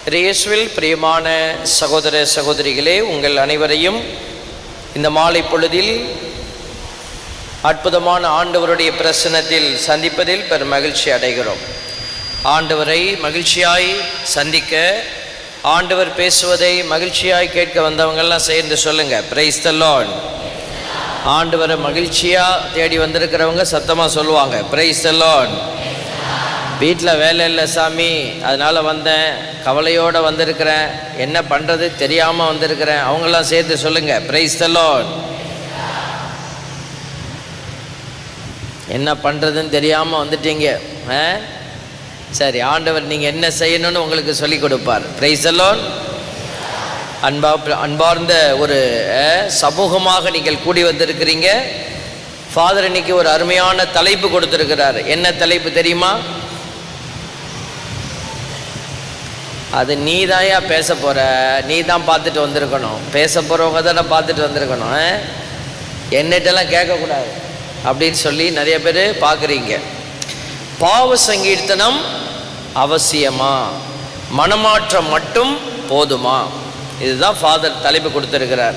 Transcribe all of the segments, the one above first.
இயேசுவில் பிரியமான சகோதர சகோதரிகளே, உங்கள் அனைவரையும் இந்த மாலை பொழுதில் அற்புதமான ஆண்டவருடைய பிரசன்னத்தில் சந்திப்பதில் பெரும் மகிழ்ச்சி அடைகிறோம். ஆண்டவரை மகிழ்ச்சியாய் சந்திக்க, ஆண்டவர் பேசுவதை மகிழ்ச்சியாய் கேட்க வந்தவங்கெல்லாம் சேர்ந்து சொல்லுங்க, பிரைஸ் தி லார்ட். ஆண்டவரை மகிழ்ச்சியாக தேடி வந்திருக்கிறவங்க சத்தமாக சொல்லுவாங்க, பிரைஸ் தி லார்ட். வீட்டில் வேலை இல்லை சாமி, அதனால் வந்தேன், கவலையோடு வந்திருக்கிறேன், என்ன பண்ணுறது தெரியாமல் வந்திருக்கிறேன், அவங்களாம் சேர்த்து சொல்லுங்கள், பிரைஸ் தி லார்ட். என்ன பண்ணுறதுன்னு தெரியாமல் வந்துட்டீங்க, சரி, ஆண்டவர் நீங்கள் என்ன செய்யணும்னு உங்களுக்கு சொல்லி கொடுப்பார், பிரைஸ் தி லார்ட். அன்பார்ந்த ஒரு சமூகமாக நீங்கள் கூடி வந்திருக்கிறீங்க. ஃபாதர் இன்னைக்கு ஒரு அருமையான தலைப்பு கொடுத்துருக்கிறார். என்ன தலைப்பு தெரியுமா? அது நீ தாயா பேச போகிற, நீ தான் பார்த்துட்டு வந்திருக்கணும், பேச போகிறவங்க தானே பார்த்துட்டு வந்திருக்கணும், என்னட்டெல்லாம் கேட்கக்கூடாது அப்படின்னு சொல்லி நிறைய பேர் பார்க்குறீங்க. பாவ சங்கீர்த்தனம் அவசியமா, மனமாற்றம் மட்டும் போதுமா? இதுதான் ஃபாதர் தலைப்பு கொடுத்துருக்கிறார்.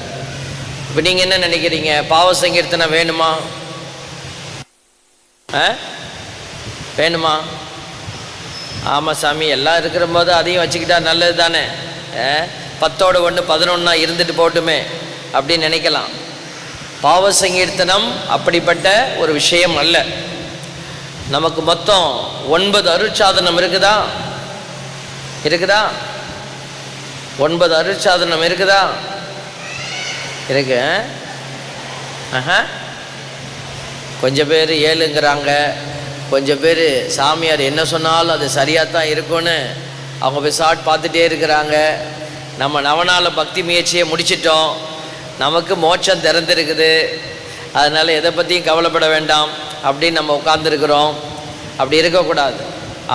இப்போ நீங்கள் என்ன நினைக்கிறீங்க? பாவ சங்கீர்த்தனம் வேணுமா? வேணுமா? ஆமாம் சாமி, எல்லாம் இருக்கிற போது அதையும் வச்சுக்கிட்டா நல்லது தானே, 10ஓட 1 11 இருந்துட்டு போட்டுமே அப்படின்னு நினைக்கலாம். பாவ சங்கீர்த்தனம் அப்படிப்பட்ட ஒரு விஷயம் அல்ல. நமக்கு மொத்தம் 9 அருட்சாதனம் இருக்குதா? 9 அருட்சாதனம் இருக்குதா? இருக்கு. கொஞ்சம் பேர் 7ங்கிறாங்க, கொஞ்சம் பேர் சாமியார் என்ன சொன்னாலும் அது சரியாக தான் இருக்கும்னு அவங்க போய் சாட் பார்த்துட்டே இருக்கிறாங்க. நம்ம நவநாள பக்தி முயற்சியை முடிச்சிட்டோம், நமக்கு மோட்சம் திறந்திருக்குது, அதனால் எதை பற்றியும் கவலைப்பட வேண்டாம் அப்படின்னு நம்ம உட்கார்ந்துருக்கிறோம். அப்படி இருக்கக்கூடாது.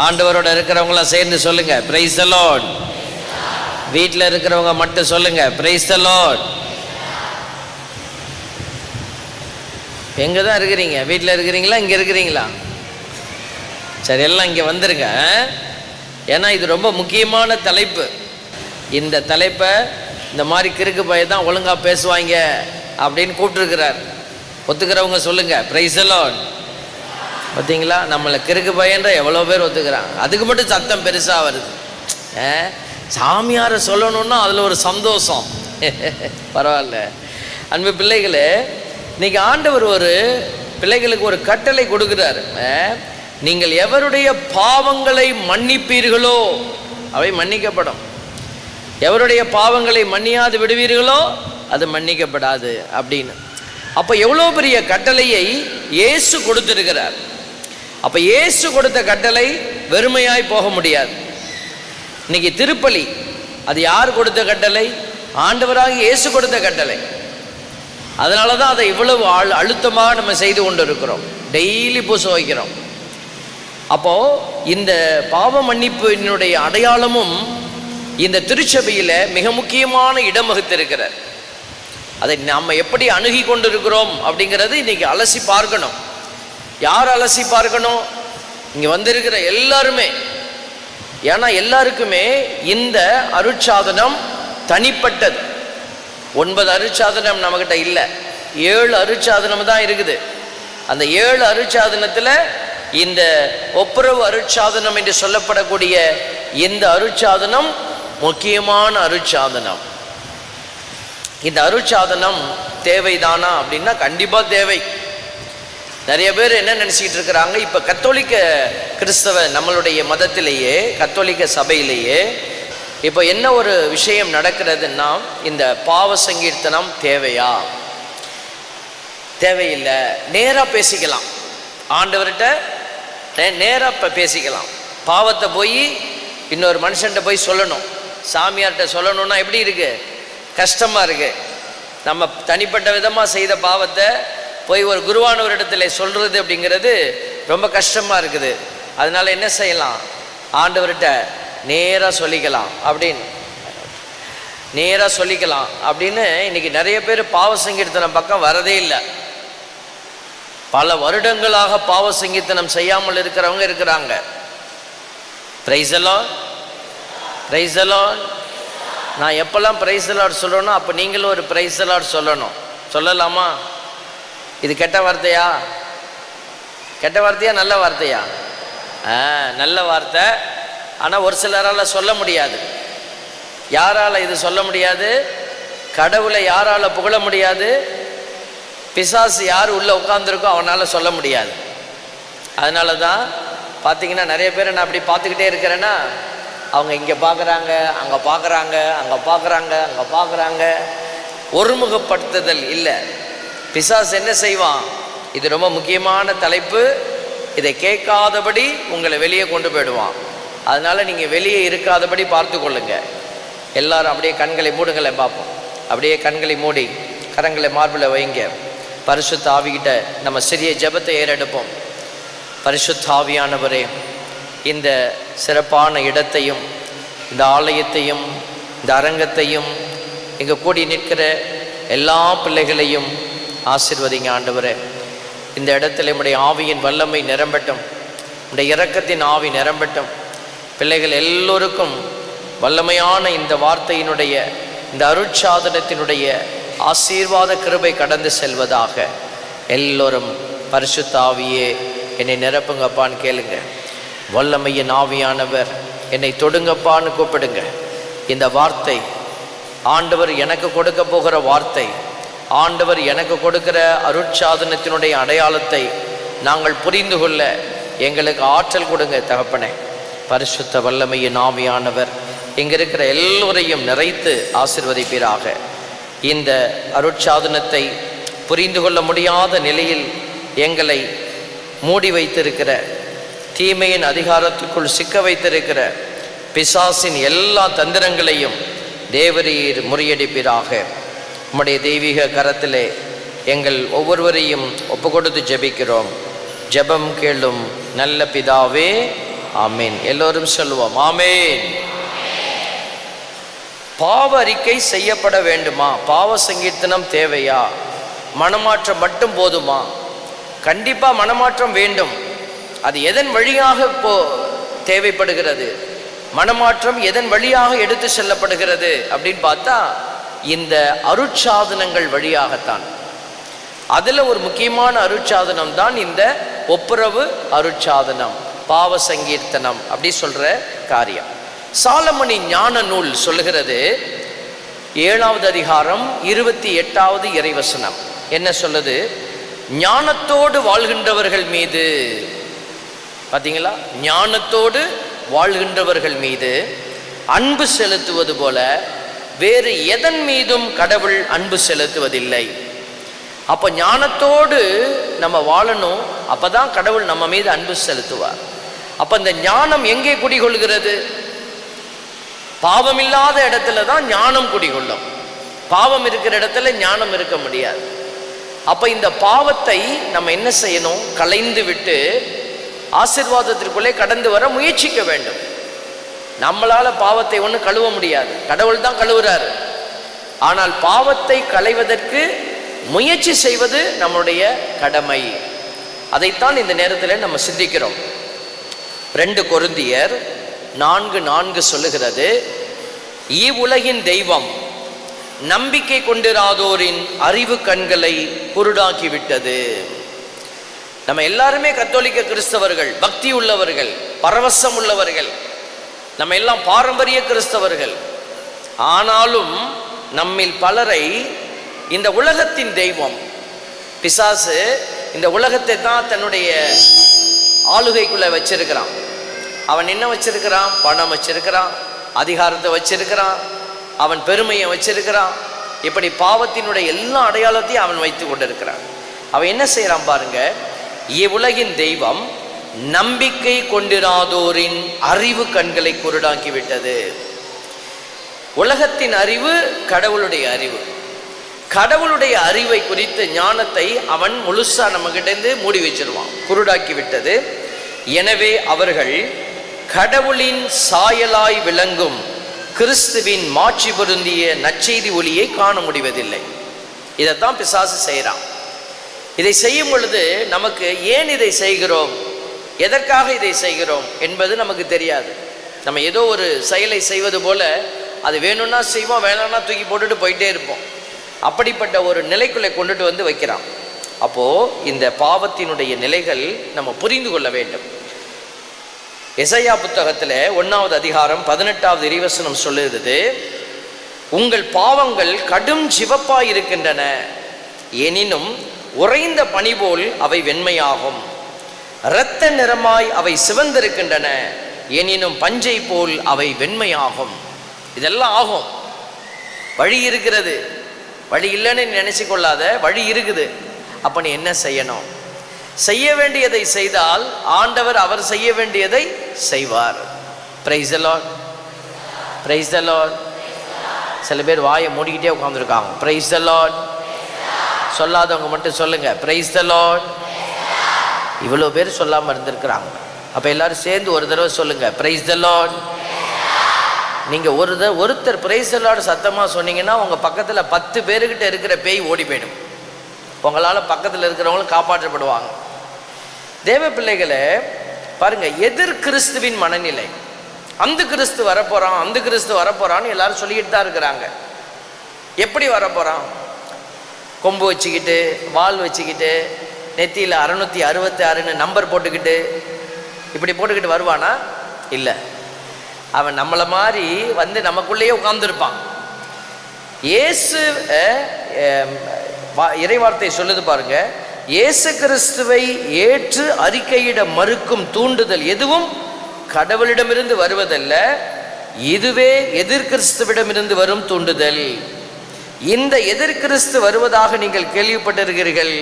ஆண்டவரோட இருக்கிறவங்களாம் சேர்ந்து சொல்லுங்கள், பிரைஸ் தி லார்ட். வீட்டில் இருக்கிறவங்க மட்டும் சொல்லுங்கள், பிரைஸ் தி லார்ட். எங்கே தான் இருக்கிறீங்க? வீட்டில் இருக்கிறீங்களா, இங்கே இருக்கிறீங்களா? சரி, எல்லாம் இங்கே வந்துருங்க. ஏன்னா இது ரொம்ப முக்கியமான தலைப்பு. இந்த தலைப்பை இந்த மாதிரி கிறுக்கு பையன் தான் ஒழுங்காக பேசுவாங்க அப்படின்னு கூப்பிட்டுருக்கிறார். ஒத்துக்கிறவங்க சொல்லுங்கள், பிரைஸ் தி லார்ட். பார்த்தீங்களா, நம்மளை கிறுக்கு பையன்ற எவ்வளோ பேர் ஒத்துக்கிறாங்க. அதுக்கு மட்டும் சத்தம் பெருசாக வருது. சாமியாரை சொல்லணுன்னா அதில் ஒரு சந்தோஷம். பரவாயில்ல. அன்பு பிள்ளைகளே, இன்னைக்கு ஆண்டவர் ஒரு பிள்ளைகளுக்கு ஒரு கட்டளை கொடுக்குறாரு. நீங்கள் எவருடைய பாவங்களை மன்னிப்பீர்களோ அவை மன்னிக்கப்படும், எவருடைய பாவங்களை மன்னியாது விடுவீர்களோ அது மன்னிக்கப்படாது அப்படின்னு. அப்போ எவ்வளோ பெரிய கட்டளையை இயேசு கொடுத்திருக்கிறார். அப்போ இயேசு கொடுத்த கட்டளை வெறுமையாய் போக முடியாது. இன்னைக்கு திருப்பலி, அது யார் கொடுத்த கட்டளை? ஆண்டவராக இயேசு கொடுத்த கட்டளை. அதனால தான் அதை இவ்வளவு அழுத்தமாக நம்ம செய்து கொண்டு இருக்கிறோம், டெய்லி பூச வைக்கிறோம். அப்போது இந்த பாவ மன்னிப்பினுடைய அடையாளமும் இந்த திருச்சபையில் மிக முக்கியமான இடம் வகித்திருக்கிறார். அதை நாம் எப்படி அணுகி கொண்டிருக்கிறோம் அப்படிங்கிறது இன்றைக்கி அலசி பார்க்கணும். யார் அலசி பார்க்கணும்? இங்கே வந்திருக்கிற எல்லாருமே. ஏன்னா எல்லாருக்குமே இந்த அருட்சாதனம் தனிப்பட்டது. 9 அருட்சாதனம் நம்மக்கிட்ட இல்லை, 7 அருட்சாதனம் தான் இருக்குது. அந்த 7 அருட்சாதனத்தில் இந்த ஒப்புரவு அருட்சாதனம் என்று சொல்லப்படக்கூடிய இந்த அருட்சாதனம் முக்கியமான அருட்சாதனம். இந்த அருட்சாதனம் தேவைதானா அப்படின்னா கண்டிப்பாக தேவை. நிறைய பேர் என்ன நினச்சிக்கிட்டு இருக்கிறாங்க, இப்போ கத்தோலிக்க கிறிஸ்தவ நம்மளுடைய மதத்திலேயே, கத்தோலிக்க சபையிலேயே இப்போ என்ன ஒரு விஷயம் நடக்கிறதுன்னா, இந்த பாவ சங்கீர்த்தனம் தேவையா? தேவையில்லை. நேராக பேசிக்கலாம், ஆண்டவர்கிட்ட நேராக பேசிக்கலாம். பாவத்தை போய் இன்னொரு மனுஷன்கிட்ட போய் சொல்லணும், சாமியார்கிட்ட சொல்லணும்னா எப்படி இருக்குது? கஷ்டமாக இருக்குது. நம்ம தனிப்பட்ட விதமாக செய்த பாவத்தை போய் ஒரு குருவானவர் இடத்துல சொல்கிறது அப்படிங்கிறது ரொம்ப கஷ்டமாக இருக்குது. அதனால் என்ன செய்யலாம்? ஆண்டவர்கிட்ட நேராக சொல்லிக்கலாம் அப்படின்னு, நேராக சொல்லிக்கலாம் அப்படின்னு இன்றைக்கி நிறைய பேர் பாவ சங்கீர்த்தனம் பக்கம் வரதே இல்லை. பல வருடங்களாக பாவ சங்கீர்த்தனம் செய்யாமல் இருக்கிறவங்க இருக்கிறாங்க. Praise the Lord. Praise the Lord. நான் எப்பெல்லாம் பிரைஸ் தி லார்ட் சொல்லணும், அப்போ நீங்களும் ஒரு பிரைஸ் தி லார்ட் சொல்லணும். சொல்லலாமா? இது கெட்ட வார்த்தையா? கெட்ட வார்த்தையா நல்ல வார்த்தையா? நல்ல வார்த்தை. ஆனால் ஒரு சிலரால் சொல்ல முடியாது. யாரால் இது சொல்ல முடியாது? கடவுளை யாரால் புகழ முடியாது? பிசாசு யார் உள்ளே உட்கார்ந்துருக்கோ அவனால் சொல்ல முடியாது. அதனால தான் பார்த்தீங்கன்னா நிறைய பேரை நான் அப்படி பார்த்துக்கிட்டே இருக்கிறேன்னா, அவங்க இங்கே பார்க்குறாங்க, அங்கே பார்க்குறாங்க, அங்கே பார்க்குறாங்க, அங்கே பார்க்குறாங்க. ஒருமுகப்படுத்துதல் இல்லை. பிசாசு என்ன செய்வான்? இது ரொம்ப முக்கியமான தலைப்பு, இதை கேட்காதபடி உங்களை வெளியே கொண்டு போயிடுவான். அதனால் நீங்கள் வெளியே இருக்காதபடி பார்த்து கொள்ளுங்க. எல்லாரும் அப்படியே கண்களை மூடுங்களை பார்ப்போம். அப்படியே கண்களை மூடி கரங்களை மார்பில் வைங்க. பரிசுத்த ஆவிகிட்ட நம்ம சிறிய ஜெபத்தை ஏறெடுப்போம். பரிசுத்த ஆவியானவரே, இந்த சிறப்பான இடத்தையும் இந்த ஆலயத்தையும் இந்த அரங்கத்தையும் இங்கே கூடி நிற்கிற எல்லா பிள்ளைகளையும் ஆசீர்வதிங்க ஆண்டவரே. இந்த இடத்துல நம்முடைய ஆவியின் வல்லமை நிரம்பட்டும், நம்முடைய இரக்கத்தின் ஆவி நிரம்பட்டும். பிள்ளைகள் எல்லோருக்கும் வல்லமையான இந்த வார்த்தையினுடைய இந்த அருட்சாதனத்தினுடைய ஆசீர்வாத கிருபை கடந்து செல்வதாக. எல்லோரும் பரிசுத்த ஆவியே என்னை நிரப்புங்கப்பான்னு கேளுங்க. வல்லமையின் ஆவியானவர் என்னை தொடுங்கப்பான்னு கூப்பிடுங்க. இந்த வார்த்தை ஆண்டவர் எனக்கு கொடுக்க போகிற வார்த்தை, ஆண்டவர் எனக்கு கொடுக்கிற அருட்சாதனத்தினுடைய அடையாளத்தை நாங்கள் புரிந்து கொள்ள எங்களுக்கு ஆற்றல் கொடுங்க தகப்பனே. பரிசுத்த வல்லமையின் ஆவியானவர் இங்கே இருக்கிற எல்லோரையும் நிறைத்து ஆசீர்வதிப்பீராக. இந்த அருட்சாதனத்தை புரிந்து கொள்ள முடியாத நிலையில் எங்களை மூடி வைத்திருக்கிற, தீமையின் அதிகாரத்துக்குள் சிக்க வைத்திருக்கிற பிசாசின் எல்லா தந்திரங்களையும் தேவரீர் முறியடிப்பீராக. உம்முடைய தெய்வீக கரத்திலே எங்கள் ஒவ்வொருவரையும் ஒப்பு கொடுத்து ஜெபிக்கிறோம். ஜெபம் கேளும் நல்ல பிதாவே, ஆமேன். எல்லோரும் சொல்லுவோம் ஆமேன். பாவ அறிக்கை செய்யப்பட வேண்டுமா? பாவ சங்கீர்த்தனம் தேவையா? மனமாற்றம் மட்டும் போதுமா? கண்டிப்பாக மனமாற்றம் வேண்டும். அது எதன் வழியாக தேவைப்படுகிறது? மனமாற்றம் எதன் வழியாக எடுத்து செல்லப்படுகிறது அப்படின்னு பார்த்தா இந்த அருட்சாதனங்கள் வழியாகத்தான். அதில் ஒரு முக்கியமான அருட்சாதனம் தான் இந்த ஒப்புரவு அருட்சாதனம், பாவ சங்கீர்த்தனம் அப்படி சொல்கிற காரியம். சாலமோனின் ஞான நூல் சொல்லுகிறது, 7வது அதிகாரம் 28வது இறைவசனம் என்ன சொல்லுது? ஞானத்தோடு வாழ்கின்றவர்கள் மீது, பார்த்தீங்களா, ஞானத்தோடு வாழ்கின்றவர்கள் மீது அன்பு செலுத்துவது போல வேறு எதன் மீதும் கடவுள் அன்பு செலுத்துவதில்லை. அப்போ ஞானத்தோடு நம்ம வாழணும், அப்பதான் கடவுள் நம்ம மீது அன்பு செலுத்துவார். அப்போ இந்த ஞானம் எங்கே குடிகொள்கிறது? பாவம் இல்லாத இடத்துல தான் ஞானம் குடிகொள்ளும். பாவம் இருக்கிற இடத்துல ஞானம் இருக்க முடியாது. அப்போ இந்த பாவத்தை நம்ம என்ன செய்யணும்? களைந்து விட்டு ஆசீர்வாதத்திற்குள்ளே கடந்து வர முயற்சிக்க வேண்டும். நம்மளால பாவத்தை ஒன்றும் கழுவ முடியாது, கடவுள் தான் கழுவுறாரு. ஆனால் பாவத்தை களைவதற்கு முயற்சி செய்வது நம்முடைய கடமை. அதைத்தான் இந்த நேரத்தில் நம்ம சிந்திக்கிறோம். 2 கொரிந்தியர் 4:4 சொல்லுகிறது, இவ்வுலகின் தெய்வம் நம்பிக்கை கொண்டிராதோரின் அறிவு கண்களை குருடாக்கிவிட்டது. நம்ம எல்லாருமே கத்தோலிக்க கிறிஸ்தவர்கள், பக்தி உள்ளவர்கள், பரவசம் உள்ளவர்கள், நம்ம எல்லாம் பாரம்பரிய கிறிஸ்தவர்கள். ஆனாலும் நம்மில் பலரை இந்த உலகத்தின் தெய்வம் பிசாசு இந்த உலகத்தை தான் தன்னுடைய ஆளுகைக்குள்ள வச்சிருக்கிறான். அவன் என்ன வச்சிருக்கிறான்? பணம் வச்சிருக்கிறான், அதிகாரத்தை வச்சிருக்கிறான், அவன் பெருமையை வச்சிருக்கிறான். இப்படி பாவத்தினுடைய எல்லா அடையாளத்தையும் அவன் வைத்து கொண்டிருக்கிறான். அவன் என்ன செய்யறான் பாருங்க, இவ்வுலகின் தெய்வம் நம்பிக்கை கொண்டிராதோரின் அறிவு கண்களை குருடாக்கி விட்டது. உலகத்தின் அறிவு கடவுளுடைய அறிவு, கடவுளுடைய அறிவை குறித்த ஞானத்தை அவன் முழுசா நம்ம கிட்ட மூடி வச்சிருவான், குருடாக்கி விட்டது. எனவே அவர்கள் கடவுளின் சாயலாய் விளங்கும் கிறிஸ்துவின் மாட்சி பொருந்திய நற்செய்தி ஒளியை காண முடிவதில்லை. இதைத்தான் பிசாசு செய்கிறான். இதை செய்யும் பொழுது நமக்கு ஏன் இதை செய்கிறோம், எதற்காக இதை செய்கிறோம் என்பது நமக்கு தெரியாது. நம்ம ஏதோ ஒரு செயலை செய்வது போல அது வேணும்னா செய்வோம், வேணும்னா தூக்கி போட்டுட்டு போயிட்டே இருப்போம். அப்படிப்பட்ட ஒரு நிலைக்குள்ளே கொண்டுட்டு வந்து வைக்கிறான். அப்போது இந்த பாவத்தினுடைய நிலைகள் நம்ம புரிந்து கொள்ள வேண்டும். எசையா புத்தகத்தில் 1வது அதிகாரம் 18வது இறைவசனம் சொல்லுகிறது, உங்கள் பாவங்கள் கடும் சிவப்பாய் இருக்கின்றன, எனினும் உறைந்த பனி போல் அவை வெண்மையாகும். இரத்த நிறமாய் அவை சிவந்திருக்கின்றன, எனினும் பஞ்சை போல் அவை வெண்மையாகும். இதெல்லாம் ஆகும். வழி இருக்கிறது, வழி இல்லைன்னு நினைச்சு கொள்ளாத, வழி இருக்குது. அப்போ நீ என்ன செய்யணும்? செய்ய வேண்டியதை செய்தால் ஆண்டவர் அவர் செய்ய வேண்டியதை செய்வார். Praise the Lord, praise the Lord. சில பேர் வாயை மூடிக்கிட்டே உட்காந்துருக்காங்க. பிரைஸ் தி லார்ட் சொல்லாதவங்க மட்டும் சொல்லுங்க, பிரைஸ் தி லார்ட். இவ்வளோ பேர் சொல்லாமல் இருந்திருக்கிறாங்க. அப்போ எல்லாரும் சேர்ந்து ஒரு தடவை சொல்லுங்க, பிரைஸ் தி லார்ட். நீங்கள் ஒருத்தர் பிரைஸ் தி லார்ட் சத்தமாக சொன்னீங்கன்னா உங்கள் பக்கத்தில் 10 பேருக்கிட்ட இருக்கிற பேய் ஓடி போயிடும். உங்களால் பக்கத்தில் இருக்கிறவங்களும் காப்பாற்றப்படுவாங்க. தேவ பிள்ளைகளை பாருங்க, எதிர் கிறிஸ்துவின் மனநிலை. அந்த கிறிஸ்து வரப்போகிறான், அந்த கிறிஸ்து வரப்போகிறான்னு எல்லாரும் சொல்லிக்கிட்டு தான் இருக்கிறாங்க. எப்படி வரப்போகிறான்? கொம்பு வச்சுக்கிட்டு, வால் வச்சுக்கிட்டு, நெத்தியில் 666ன்னு நம்பர் போட்டுக்கிட்டு, இப்படி போட்டுக்கிட்டு வருவானா? இல்லை. அவன் நம்மளை மாதிரி வந்து நமக்குள்ளேயே உட்கார்ந்துருப்பான். இயேசு இறைவார்த்தை சொல்லுது பாருங்க, இயேசு கிறிஸ்துவை ஏற்று அறிக்கையிட மறுக்கும் தூண்டுதல் எதுவும் கடவுளிடமிருந்து வருவதல்ல, இதுவே எதிர்கிறிஸ்துவிடமிருந்து வரும் தூண்டுதல். இந்த எதிர்கிறிஸ்து வருவதாக நீங்கள் கேள்விப்பட்டிருக்கிறீர்கள்,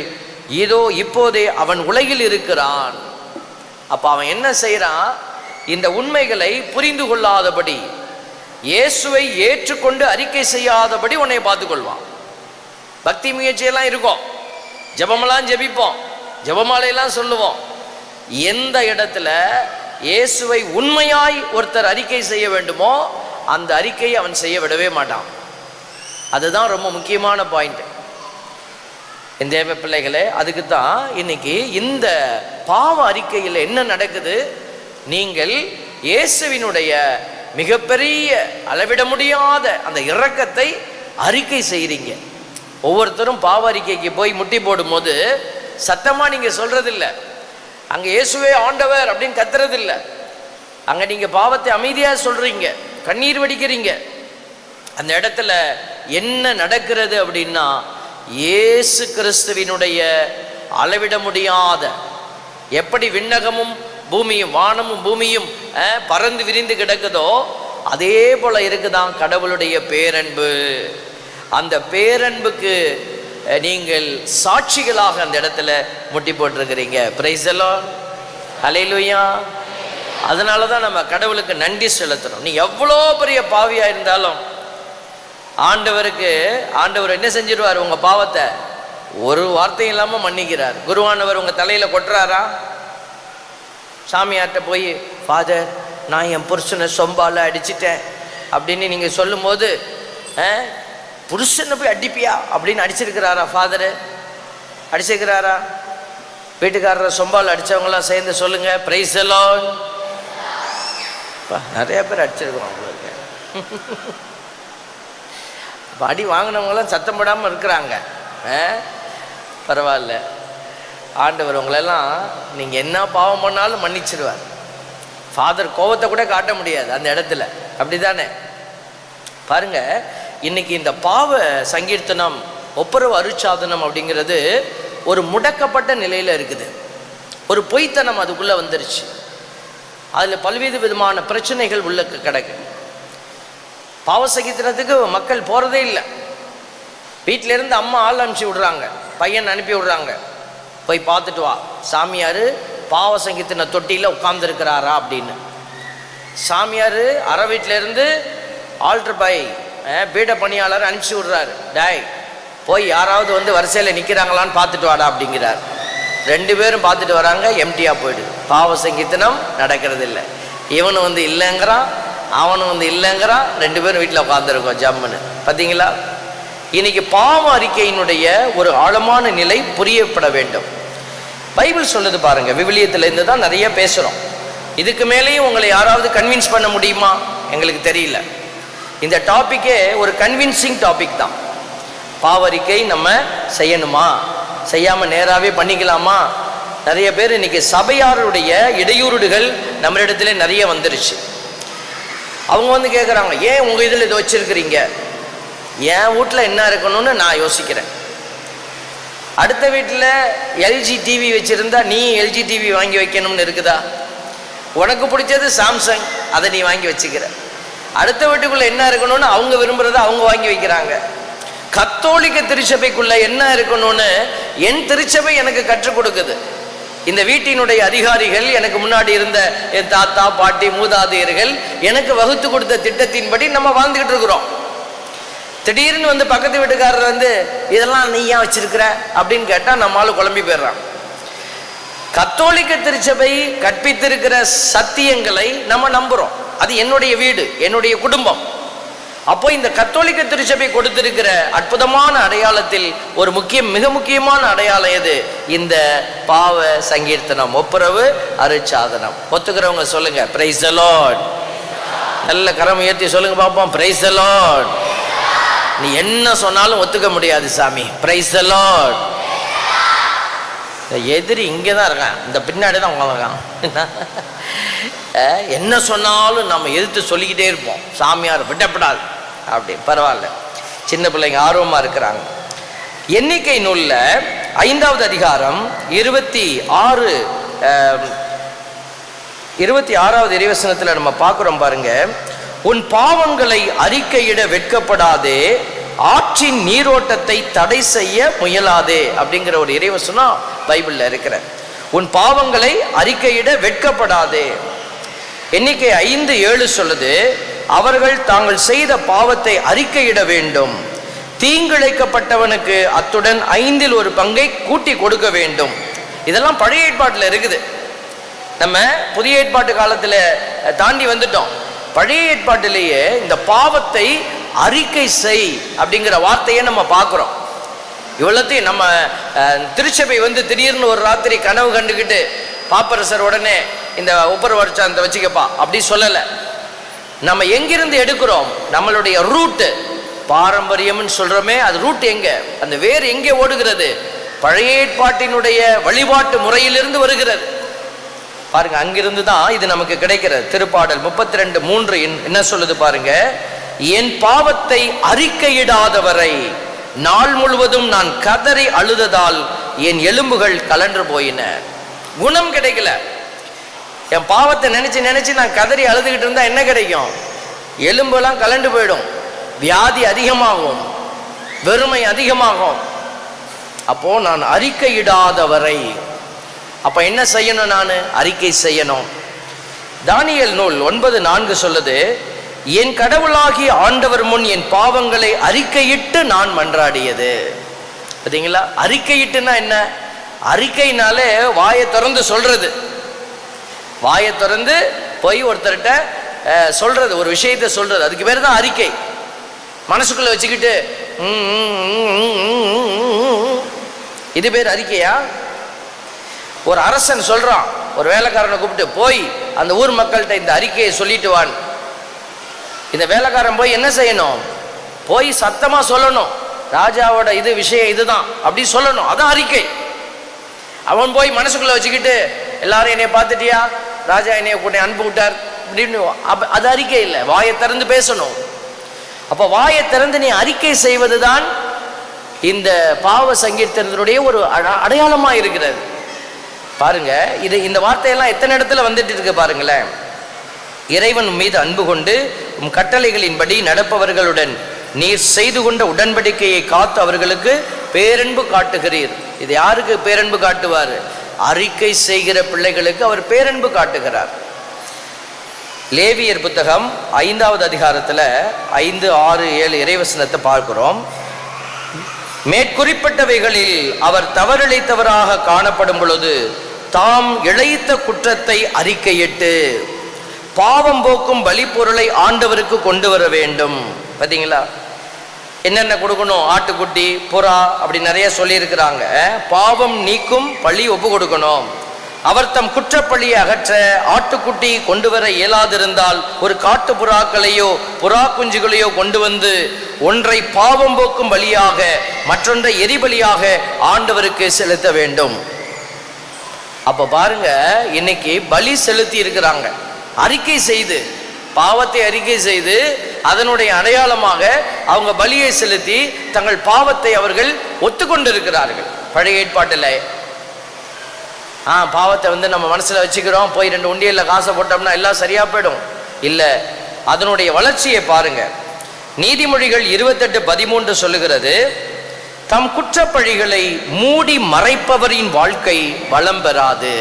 இதோ இப்போதே அவன் உலகில் இருக்கிறான். அப்ப அவன் என்ன செய்யறான்? இந்த உண்மைகளை புரிந்து கொள்ளாதபடி, இயேசுவை ஏற்றுக்கொண்டு அறிக்கை செய்யாதபடி உன்னை பார்த்துக்கொள்வான். பக்தி முயற்சியெல்லாம் இருக்கும், ஜெபமெல்லாம் ஜெபிப்போம், ஜெபமாலையெல்லாம் சொல்லுவோம். எந்த இடத்துல இயேசுவை உண்மையாய் ஒருத்தர் அறிக்கை செய்ய வேண்டுமோ அந்த அறிக்கையை அவன் செய்ய விடவே மாட்டான். அதுதான் ரொம்ப முக்கியமான பாயிண்ட். என் தேவ பிள்ளைகளே, அதுக்கு தான் இன்னைக்கு இந்த பாவ அறிக்கையில் என்ன நடக்குது? நீங்கள் இயேசுவினுடைய மிகப்பெரிய அளவிட முடியாத அந்த இரக்கத்தை அறிக்கை செய்கிறீங்க. ஒவ்வொருத்தரும் பாவ அறிக்கைக்கு போய் முட்டி போடும்போது சத்தமாக நீங்கள் சொல்றதில்லை, அங்கே இயேசுவே ஆண்டவர் அப்படின்னு கத்துறதில்ல. அங்கே நீங்கள் பாவத்தை அமைதியாக சொல்றீங்க, கண்ணீர் வடிக்கிறீங்க. அந்த இடத்துல என்ன நடக்கிறது அப்படின்னா, இயேசு கிறிஸ்துவினுடைய அளவிட முடியாத, எப்படி விண்ணகமும் பூமியும் வானமும் பூமியும் பறந்து விரிந்து கிடக்குதோ அதே போல இருக்குதான் கடவுளுடைய பேரன்பு. அந்த பேரன்புக்கு நீங்கள் சாட்சிகளாக அந்த இடத்துல முட்டி போட்டிருக்கிறீங்க. பிரைஸ் தி லார்ட், ஹல்லேலூயா. அதனால தான் நம்ம கடவுளுக்கு நன்றி செலுத்தணும். நீ எவ்வளோ பெரிய பாவியா இருந்தாலும் ஆண்டவர் என்ன செஞ்சிருவார்? உங்க பாவத்தை ஒரு வார்த்தையும் இல்லாமல் மன்னிக்கிறார். குருவானவர் உங்க தலையில கொட்டுறாரா? சாமியார்ட்ட போய், ஃபாதர் நான் என் புருஷனை சொம்பால அடிச்சிட்டேன் அப்படின்னு நீங்க சொல்லும் போது, புருஷனை போய் அடிப்பியா அப்படின்னு அடிச்சிருக்கிறாரா? ஃபாதரு அடிச்சிருக்கிறாரா? வீட்டுக்காரரை சொம்பால் அடித்தவங்களாம் சேர்ந்து சொல்லுங்க, பிரைஸ் தி லார்ட். நிறைய பேர் அடிச்சிருக்கிறோம் உங்களுக்கு. அடி வாங்கினவங்களாம் சத்தம் போடாமல் இருக்கிறாங்க. பரவாயில்ல, ஆண்டவர் உங்களெல்லாம் நீங்கள் என்ன பாவம் பண்ணாலும் மன்னிச்சிடுவார். ஃபாதர் கோபத்தை கூட காட்ட முடியாது அந்த இடத்துல, அப்படி தானே? பாருங்க, இன்னைக்கு இந்த பாவ சங்கீர்த்தனம் ஒப்புரவு அருட்சாதனம் அப்படிங்கிறது ஒரு முடக்கப்பட்ட நிலையில் இருக்குது. ஒரு பொய்த்தனம் அதுக்குள்ளே வந்துருச்சு. அதில் பல்வேறு விதமான பிரச்சனைகள் உள்ள கிடக்கு. பாவ சங்கீர்த்தனத்துக்கு மக்கள் போகிறதே இல்லை. வீட்டிலேருந்து அம்மா ஆள் அனுப்பிச்சி விடுறாங்க, பையன் அனுப்பி விடுறாங்க, போய் பார்த்துட்டு வா, சாமியார் பாவ சங்கீர்த்தன தொட்டியில் உட்கார்ந்துருக்கிறாரா அப்படின்னு. சாமியார் அரை வீட்டிலேருந்து ஆல்டர் பாய் பீட பணியாளர் அனுப்பிச்சி விடுறாரு, டாய் போய் யாராவது வந்து வரிசையில் நிற்கிறாங்களான்னு பார்த்துட்டு வாடா அப்படிங்கிறார். 2 பேரும் பார்த்துட்டு வராங்க, எம்டியாக போயிடுது. பாவ சங்கீர்த்தனம் நடக்கிறது இல்லை. இவனும் வந்து இல்லைங்கிறான், அவனும் வந்து இல்லைங்கிறான், 2 பேரும் வீட்டில் உட்காந்துருக்கோம் ஜம்முன்னு. பார்த்தீங்களா? இன்னைக்கு பாவ அறிக்கையினுடைய ஒரு ஆழமான நிலை புரியப்பட வேண்டும். பைபிள் சொல்லுது பாருங்க, விவிலியத்திலேருந்து தான் நிறைய பேசுகிறோம். இதுக்கு மேலேயும் உங்களை யாராவது கன்வின்ஸ் பண்ண முடியுமா? எங்களுக்கு தெரியல. இந்த டாப்பிக்கே ஒரு கன்வின்சிங் டாபிக் தான். பாவரிக்கை நம்ம செய்யணுமா, செய்யாமல் நேராகவே பண்ணிக்கலாமா? நிறைய பேர் இன்னைக்கு சபையாருடைய இடையூறுகள் நம்மளிடத்துல நிறைய வந்துருச்சு. அவங்க வந்து கேட்குறாங்க, ஏன் உங்கள் இதில் இதை வச்சுருக்கிறீங்க? என் வீட்டில் என்ன இருக்கணும்னு நான் யோசிக்கிறேன். அடுத்த வீட்டில் எல்ஜி டிவி வச்சுருந்தா நீ எல்ஜி டிவி வாங்கி வைக்கணும்னு இருக்குதா? உனக்கு பிடிச்சது சாம்சங், அதை நீ வாங்கி வச்சுக்கிற. அடுத்த வீட்டுக்குள்ளே என்ன இருக்கணும்னு அவங்க விரும்புகிறத அவங்க வாங்கி வைக்கிறாங்க. கத்தோலிக்க திருச்சபைக்குள்ள என்ன இருக்கணும்னு என் திருச்சபை எனக்கு கற்றுக் கொடுக்குது. இந்த வீட்டினுடைய அதிகாரிகள், எனக்கு முன்னாடி இருந்த என் தாத்தா பாட்டி மூதாதையர்கள் எனக்கு வகுத்து கொடுத்த திட்டத்தின்படி நம்ம வாழ்ந்துகிட்டு இருக்கிறோம். திடீர்னு வந்து பக்கத்து வீட்டுக்காரர் வந்து இதெல்லாம் நீ ஏன் வச்சிருக்கிற அப்படின்னு கேட்டால் நம்மளால குழம்பி போயிடுறான். கத்தோலிக்க திருச்சபை கற்பித்திருக்கிற சத்தியங்களை நம்ம நம்புறோம். அது என்னுடைய வீடு, என்னுடைய குடும்பம். அப்போ இந்த கத்தோலிக்க திருச்சபை கொடுத்திருக்கிற அற்புதமான அடையாளத்தில் ஒரு மிக முக்கியமான அடையாளம் எது? இந்த பாவ சங்கீர்த்தனம், ஒப்புரவு அருட்சாதனம். ஒத்துக்கிறவங்க சொல்லுங்க பிரைஸ் தி லார்ட். நல்ல கரம் உயர்த்தி சொல்லுங்க பாப்போம், பிரைஸ் தி லார்ட். நீ என்ன சொன்னாலும் ஒத்துக்க முடியாது சாமி, பிரைஸ் தி லார்ட். எதிரி இங்கே தான் இருக்கான், இந்த பின்னாடி தான் உட்காந்துருக்கான். என்ன சொன்னாலும் நம்ம எதிர்த்து சொல்லிக்கிட்டே இருப்போம், சாமியார் விடப்படாது அப்படி. பரவாயில்ல, சின்ன பிள்ளைங்க ஆர்வமாக இருக்கிறாங்க. எண்ணிக்கை நூலில் 5வது அதிகாரம் 26வது இறைவசனத்தில் நம்ம பார்க்குறோம் பாருங்க. உன் பாவங்களை அறிக்கையிட வெட்கப்படாதே, ஆற்றின் நீரோட்டத்தை தடை செய்ய முயலாதே அப்படிங்கிற ஒரு இறைவசனம் பைபிள்ல இருக்கிற. உன் பாவங்களை அறிக்கையிட வெட்கப்படாதே. எண்ணிக்கை 5:7 சொல்லுது, அவர்கள் தாங்கள் செய்த பாவத்தை அறிக்கையிட வேண்டும், தீங்கிழைக்கப்பட்டவனுக்கு அத்துடன் 5இல் 1 பங்கை கூட்டி கொடுக்க வேண்டும். இதெல்லாம் பழைய ஏற்பாட்டில் இருக்குது. நம்ம புதிய ஏற்பாட்டு காலத்தில் தாண்டி வந்துட்டோம். பழைய ஏற்பாட்டிலேயே இந்த பாவத்தை அறிக்கை செய் அப்படிங்கிற வார்த்தையை நம்ம பார்க்குறோம். இவ்வளோத்தையும் நம்ம திருச்சபை வந்து திடீர்னு ஒரு ராத்திரி கனவு கண்டுக்கிட்டு பாப்பரசர் உடனே இந்த ஒப்புரவு அருட்சாதனத்தை வச்சுக்கப்பா அப்படி சொல்லலை. நம்ம எங்கிருந்து எடுக்கிறோம்? நம்மளுடைய ரூட்டு, பாரம்பரியம்னு சொல்கிறோமே, அது ரூட் எங்கே? அந்த வேர் எங்கே ஓடுகிறது? பழைய ஏற்பாட்டினுடைய வழிபாட்டு முறையிலிருந்து வருகிறது. பாருங்க, அங்கிருந்து தான் இது நமக்கு கிடைக்கிறது. திருப்பாடல் 32:3 என்ன சொல்லுது பாருங்க. என் பாவத்தை அறிக்கையிடாதவரை நாள் முழுவதும் நான் கதறி அழுததால் என் எலும்புகள் கலன்று போயின. குணம் கிடைக்கல. என் பாவத்தை நினைச்சு நான் கதறி அழுதுகிட்டு இருந்தா என்ன கிடைக்கும்? எலும்பெல்லாம் கலண்டு போயிடும், வியாதி அதிகமாகும், வெறுமை அதிகமாகும். அப்போ நான் அறிக்கையிடாதவரை, அப்ப என்ன செய்யணும்? நான் அறிக்கை செய்யணும். தானியேல் நூல் 9:4 சொல்லுது, என் கடவுளாகிய ஆண்டவர் முன் என் பாவங்களை அறிக்கையிட்டு நான் மன்றாடியது. பார்த்தீங்களா? அறிக்கையிட்டுனா என்ன? அறிக்கைனாலே வாயை திறந்து சொல்றது, வாயை திறந்து போய் ஒருத்தர்கிட்ட சொல்றது, ஒரு விஷயத்தை சொல்றது, அதுக்கு பேர் தான் அறிக்கை. மனசுக்குள்ள வச்சுக்கிட்டு இது பேர் அறிக்கையா? ஒரு அரசன் சொல்றான், ஒரு வேலைக்காரனை கூப்பிட்டு போய் அந்த ஊர் மக்கள்கிட்ட இந்த அறிக்கையை சொல்லிட்டு வான். இந்த வேலைக்காரன் போய் என்ன செய்யணும்? போய் சத்தமா சொல்லணும், ராஜாவோட இது விஷயம் இதுதான் அப்படி சொல்லணும். அதான் அறிக்கை. அவன் போய் மனசுக்குள்ள வச்சுக்கிட்டு எல்லாரும் என்னைய பார்த்துட்டியா, ராஜா என்னைய கூட்ட அனுப்பி விட்டார் அப்படின்னு, அது அறிக்கை இல்லை. வாயை திறந்து பேசணும். அப்போ வாயை திறந்து நீ அறிக்கை செய்வது தான் இந்த பாவ சங்கீர்த்தனத்தினுடைய ஒரு அடையாளமா இருக்கிறது. பாருங்க, இது இந்த வார்த்தையெல்லாம் எத்தனை இடத்துல வந்துட்டு இருக்கு பாருங்களேன். இறைவன் மீது அன்பு கொண்டு உம் கட்டளைகளின்படி நடப்பவர்களுடன் நீர் செய்து கொண்ட உடன்படிக்கையை காத்து அவர்களுக்கு பேரன்பு காட்டுகிறீர். இது யாருக்கு பேரன்பு காட்டுவார்? அறிக்கை செய்கிற பிள்ளைகளுக்கு அவர் பேரன்பு காட்டுகிறார். லேவியர் புத்தகம் 5வது அதிகாரத்தில் 5, 6, 7 இறைவசனத்தை பார்க்கிறோம். மேற்குறிப்பிட்டவைகளில் அவர் தவறிழைத்தவராக காணப்படும் பொழுது தாம் இழைத்த குற்றத்தை அறிக்கையிட்டு பாவம் போக்கும் பலிப்பொருளை ஆண்டவருக்கு கொண்டு வர வேண்டும். பார்த்தீங்களா? என்னென்ன கொடுக்கணும்? ஆட்டுக்குட்டி, புறா அப்படி நிறைய சொல்லியிருக்கிறாங்க. பாவம் நீக்கும் பலி ஒப்பு கொடுக்கணும். அவர் தம் குற்றப்பழியை அகற்ற ஆட்டுக்குட்டி கொண்டு வர இயலாதிருந்தால் ஒரு காட்டு புறாக்களையோ புறா குஞ்சுகளையோ கொண்டு வந்து ஒன்றை பாவம் போக்கும் பலியாக மற்றொன்றை எரிபலியாக ஆண்டவருக்கு செலுத்த வேண்டும். அப்ப பாருங்க, இன்னைக்கு பலி செலுத்தி இருக்கிறாங்க. அறிக்கை செய்து, பாவத்தை அறிக்கை செய்து அதனுடைய அடையாளமாக அவங்க பலியை செலுத்தி தங்கள் பாவத்தை அவர்கள் ஒத்துக்கொண்டிருக்கிறார்கள். பழைய ஏற்பாட்டில் பாவத்தை நம்ம மனசுல வச்சுக்கிறோம், போய் 2 உண்டியல்ல காசை போட்டோம்னா எல்லாம் சரியா போயிடும். இல்லை, அதனுடைய வளர்ச்சியை பாருங்க. நீதிமொழிகள் 28:13 சொல்லுகிறது, தம் குற்றப்பழிகளை மூடி மறைப்பவரின் வாழ்க்கை வளம் பெறாது.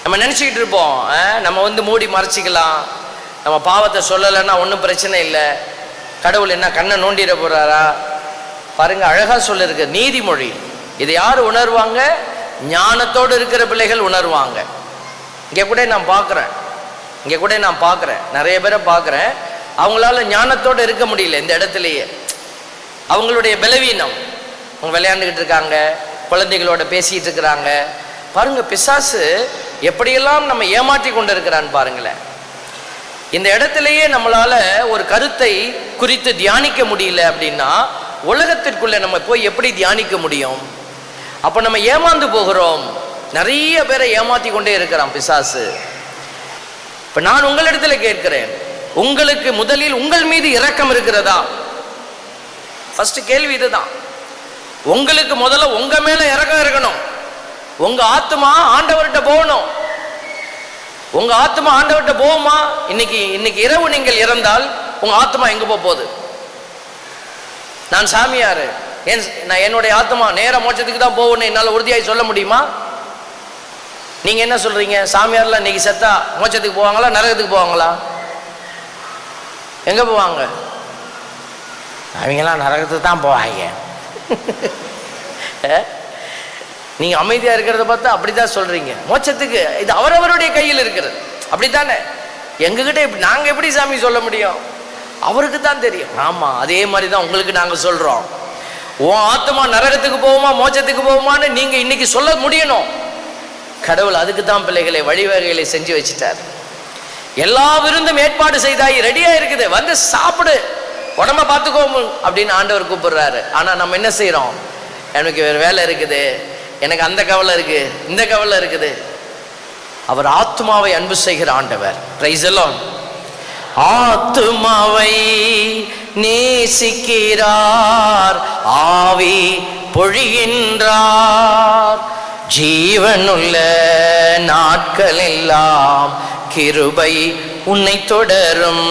நம்ம நினைச்சுக்கிட்டு இருப்போம், நம்ம மூடி மறைச்சிக்கலாம், நம்ம பாவத்தை சொல்லலைன்னா ஒன்றும் பிரச்சனை இல்லை, கடவுள் என்ன கண்ணை நோண்டிட போறாரா? பாருங்க, அழகா சொல்லிருக்கு நீதிமொழி. இதை யார் உணர்வாங்க? ஞானத்தோடு இருக்கிற பிள்ளைகள் உணர்வாங்க. இங்கே கூட நான் பார்க்குறேன், நிறைய பேரை பார்க்குறேன், அவங்களால ஞானத்தோடு இருக்க முடியல இந்த இடத்துலையே. அவங்களுடைய பலவீனம், அவங்க விளையாண்டுக்கிட்டு இருக்காங்க, குழந்தைகளோட பேசிகிட்டு இருக்கிறாங்க. பாருங்க, பிசாசு எப்படியெல்லாம் நம்ம ஏமாற்றி கொண்டு இருக்கிறான்னு பாருங்களேன். இந்த இடத்துலையே நம்மளால ஒரு கருத்தை குறித்து தியானிக்க முடியல அப்படின்னா உலகத்திற்குள்ள நம்ம போய் எப்படி தியானிக்க முடியும்? அப்போ நம்ம ஏமாந்து போகிறோம். நிறைய பேரை ஏமாற்றி கொண்டே இருக்கிறான் பிசாசு. இப்போ நான் உங்களிடத்தில் கேட்கிறேன், உங்களுக்கு முதலில் உங்கள் மீது இரக்கம் இருக்கிறதா? ஃபர்ஸ்ட் கேள்வி இதுதான். உங்களுக்கு முதல்ல உங்க மேல இரக்கம் இருக்கணும். உங்க ஆத்மா ஆண்டவர்கிட்ட போகணும். உங்க ஆத்மா ஆண்டவர்கிட்ட போகுமா? இன்னைக்கு இரவு நீங்கள் இறந்தால் உங்க ஆத்மா எங்க போகுது? நான் சாமியாரு, நான் என்னுடைய ஆத்மா நேர மோட்சத்துக்கு தான் போகணும் என்னால் உறுதியாகி சொல்ல முடியுமா? நீங்க என்ன சொல்றீங்க? சாமியார்லாம் இன்னைக்கு செத்தா மோட்சத்துக்கு போவாங்களா, நரகத்துக்கு போவாங்களா? எங்க போவாங்க? அவங்கெல்லாம் நரகத்துக்கு தான் போவாங்க. நீங்க அமைதியா இருக்கிறத பார்த்தா அப்படிதான் சொல்றீங்க. மோட்சத்துக்கு இது அவரவருடைய கையில் இருக்கிறது, அப்படித்தானே? எங்ககிட்ட நாங்க எப்படி சாமி சொல்ல முடியும்? அவருக்கு தான் தெரியும். ஆமா, அதே மாதிரி தான் உங்களுக்கு நாங்க சொல்றோம். உன் ஆத்மா நரகத்துக்கு போகுமா மோட்சத்துக்கு போகுமான்னு நீங்க இன்னைக்கு சொல்ல முடியணும். கடவுள் அதுக்கு தான் பிள்ளைகளை வழிவகைகளை செஞ்சு வச்சுட்டார். எல்லா விருந்தும் ஏற்பாடு செய்தாய், ரெடியா இருக்குது, வந்து சாப்பிடு, உடம்ப பார்த்துக்கோம் அப்படின்னு ஆண்டவர் கூப்பிடுறாரு. ஆனா நம்ம என்ன செய்யறோம்? எனக்கு வேற வேலை இருக்குது, எனக்கு அந்த கவலை இருக்கு, இந்த கவலை இருக்குது. அவர் ஆத்மாவை அன்பு செய்கிற ஆண்டவர். Praise the Lord. ஆத்மாவை நேசிக்கிறார், ஆவி பொழிகின்றார், ஜீவனுள்ள நாட்கள் எல்லாம் கிருபை உன்னை தொடரும்.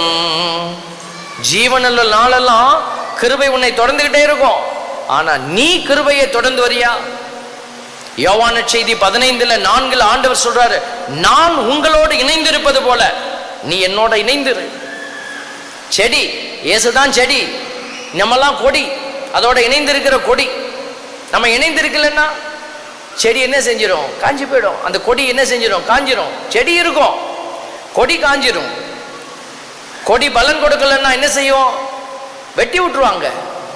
ஜீவனுள்ள நாளெல்லாம் கிருபை உன்னை தொடர்ந்துகிட்டே இருக்கும். ஆனா நீ கிருபையை தொடர்ந்து வரியா? யோவான் செய்தி 15:4 ஆண்டவர் சொல்றாரு, நான் உங்களோடு இணைந்திருப்பது போல நீ என்னோட இணைந்திரு. செடி, இயேசுதான் செடி, நம்மெல்லாம் கொடி, அதோட இணைந்திருக்கிற கொடி. நம்ம இணைந்திருக்கலன்னா செடி என்ன செஞ்சிடும்? காஞ்சி போயிடும். அந்த கொடி என்ன செஞ்சிடும்? காஞ்சிரும். செடி இருக்கும், கொடி காஞ்சிரும். கொடி பலன் கொடுக்கலன்னா என்ன செய்யும்? வெட்டி விட்டுருவாங்க.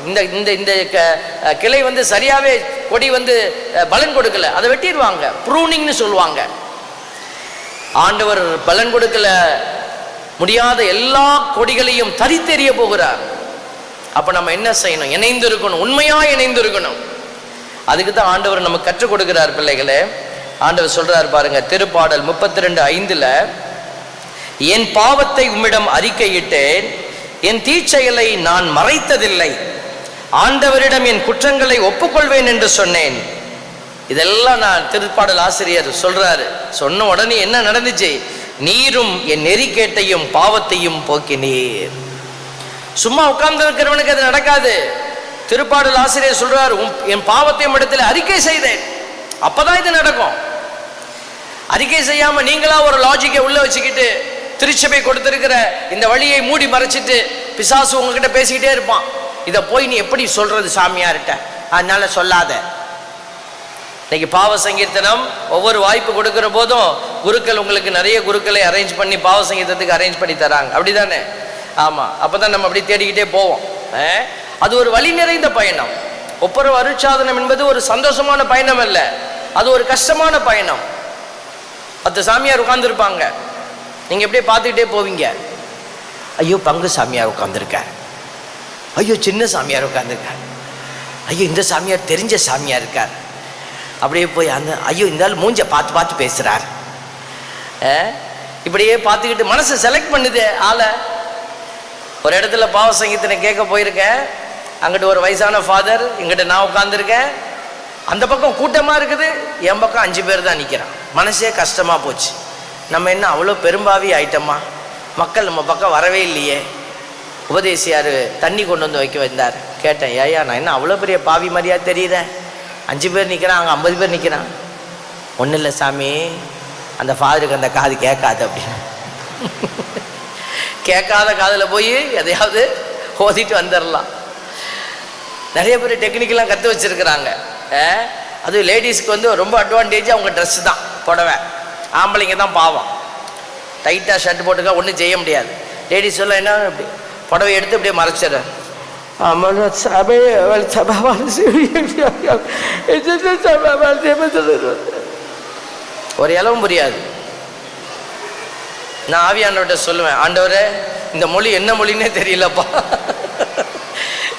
இந்த இந்த இந்த கிளை சரியாவே கொடி பலன் கொடுக்கல, அதை வெட்டிடுவாங்க. ப்ரூனிங்னு சொல்லுவாங்க. ஆண்டவர் பலன் கொடுக்கல முடியாத எல்லா கொடிகளையும் தரித்தெறிய போகிறார். அப்ப நம்ம என்ன செய்யணும்? இணைந்து இருக்கணும், உண்மையா இணைந்து இருக்கணும். அதுக்கு தான் ஆண்டவர் நமக்கு கற்றுக் கொடுக்கிறார். பிள்ளைகளே, ஆண்டவர் சொல்றார் பாருங்க, திருப்பாடல் 32:5, என் பாவத்தை உம்மிடம் அறிக்கையிட்டேன், என் தீச்செயலை நான் மறைத்ததில்லை, ஆண்டவரிடம் என் குற்றங்களை ஒப்புக்கொள்வேன் என்று சொன்னேன். இதெல்லாம் நான் திருப்பாடல் ஆசிரியர் சொல்றாரு. சொன்ன உடனே என்ன நடந்துச்சு? நீரும் என் நெறிக்கேட்டையும் பாவத்தையும் போக்கினீர். சும்மா உட்கார்ந்து இருக்கிறவனுக்கு அது நடக்காது. திருப்பாடல் ஆசிரியர் சொல்றாரு, என் பாவத்தையும் இடத்துல அறிக்கை செய்தேன், அப்பதான் இது நடக்கும். அறிக்கை செய்யாம நீங்களா ஒரு லாஜிக்கை உள்ள வச்சுக்கிட்டு திருச்சபை கொடுத்திருக்கிற இந்த வழியை மூடி மறைச்சிட்டு பிசாசு உங்ககிட்ட பேசிக்கிட்டே இருப்பான். இதை போய் நீ எப்படி சொல்றது சாமியார்கிட்ட? அதனால சொல்லாத. இன்னைக்கு பாவ சங்கீர்த்தனம் ஒவ்வொரு வாய்ப்பு கொடுக்கிற போதும் குருக்கள் உங்களுக்கு நிறைய குருக்களை அரேஞ்ச் பண்ணி பாவ சங்கீர்த்தத்துக்கு அரேஞ்ச் பண்ணி தராங்க, அப்படிதானே? ஆமா, அப்பதான் நம்ம அப்படி தேடிக்கிட்டே போவோம். அது ஒரு வழி நிறைந்த பயணம். ஒப்புரவு அருட்சாதனம் என்பது ஒரு சந்தோஷமான பயணம் அல்ல, அது ஒரு கஷ்டமான பயணம். 10 சாமியார் உட்காந்துருப்பாங்க. நீங்கள் எப்படியே பார்த்துக்கிட்டே போவீங்க. ஐயோ பங்கு சாமியார் உட்காந்துருக்கார், ஐயோ சின்ன சாமியார் உட்காந்துருக்கார், ஐயோ இந்த சாமியார் தெரிஞ்ச சாமியார் இருக்கார். அப்படியே போய் அந்த ஐயோ இந்த ஆள் மூஞ்ச பார்த்து பார்த்து பேசுகிறார். இப்படியே பார்த்துக்கிட்டு மனசை செலக்ட் பண்ணுது ஆளை. ஒரு இடத்துல பாவ சங்கீதனை கேட்க போயிருக்கேன். அங்கிட்ட ஒரு வயசான ஃபாதர், இங்கிட்ட நான் உட்காந்துருக்கேன். அந்த பக்கம் கூட்டமாக இருக்குது, என் பக்கம் 5 பேர் தான் நிற்கிறான். மனசே கஷ்டமாக போச்சு. நம்ம என்ன அவ்வளோ பெரும்பாவி ஆயிட்டோமா, மக்கள் நம்ம பக்கம் வரவே இல்லையே. உபதேசியார் தண்ணி கொண்டு வந்து வைக்க வந்தார். கேட்டேன், ஏயா நான் என்ன அவ்வளோ பெரிய பாவி மாதிரியா தெரியுறேன்? 5 பேர் நிற்கிறான், அங்கே 50 பேர் நிற்கிறான். ஒன்றும் இல்லை சாமி, அந்த ஃபாதருக்கு அந்த காது கேட்காது அப்படின்னு. கேட்காத காதில் போய் எதையாவது ஓதிட்டு வந்துடலாம். நிறைய பேர் டெக்னிக்கெலாம் கற்று வச்சுருக்கிறாங்க. அது லேடிஸ்க்கு வந்து ரொம்ப அட்வான்டேஜ் அவங்க ட்ரெஸ்ஸு தான், புடவை. ஆம்பளைங்க தான் பாவம், டைட்டாக ஷர்ட் போட்டுக்க ஒன்றும் செய்ய முடியாது. லேடிஸ் எல்லாம் என்ன இப்படி புடவை எடுத்து அப்படியே மறைச்சிட. ஒரு இளவும் புரியாது. நான் ஆவியானவர்கிட்ட சொல்லுவேன், ஆண்டவரே இந்த மொழி என்ன மொழின்னே தெரியலப்பா,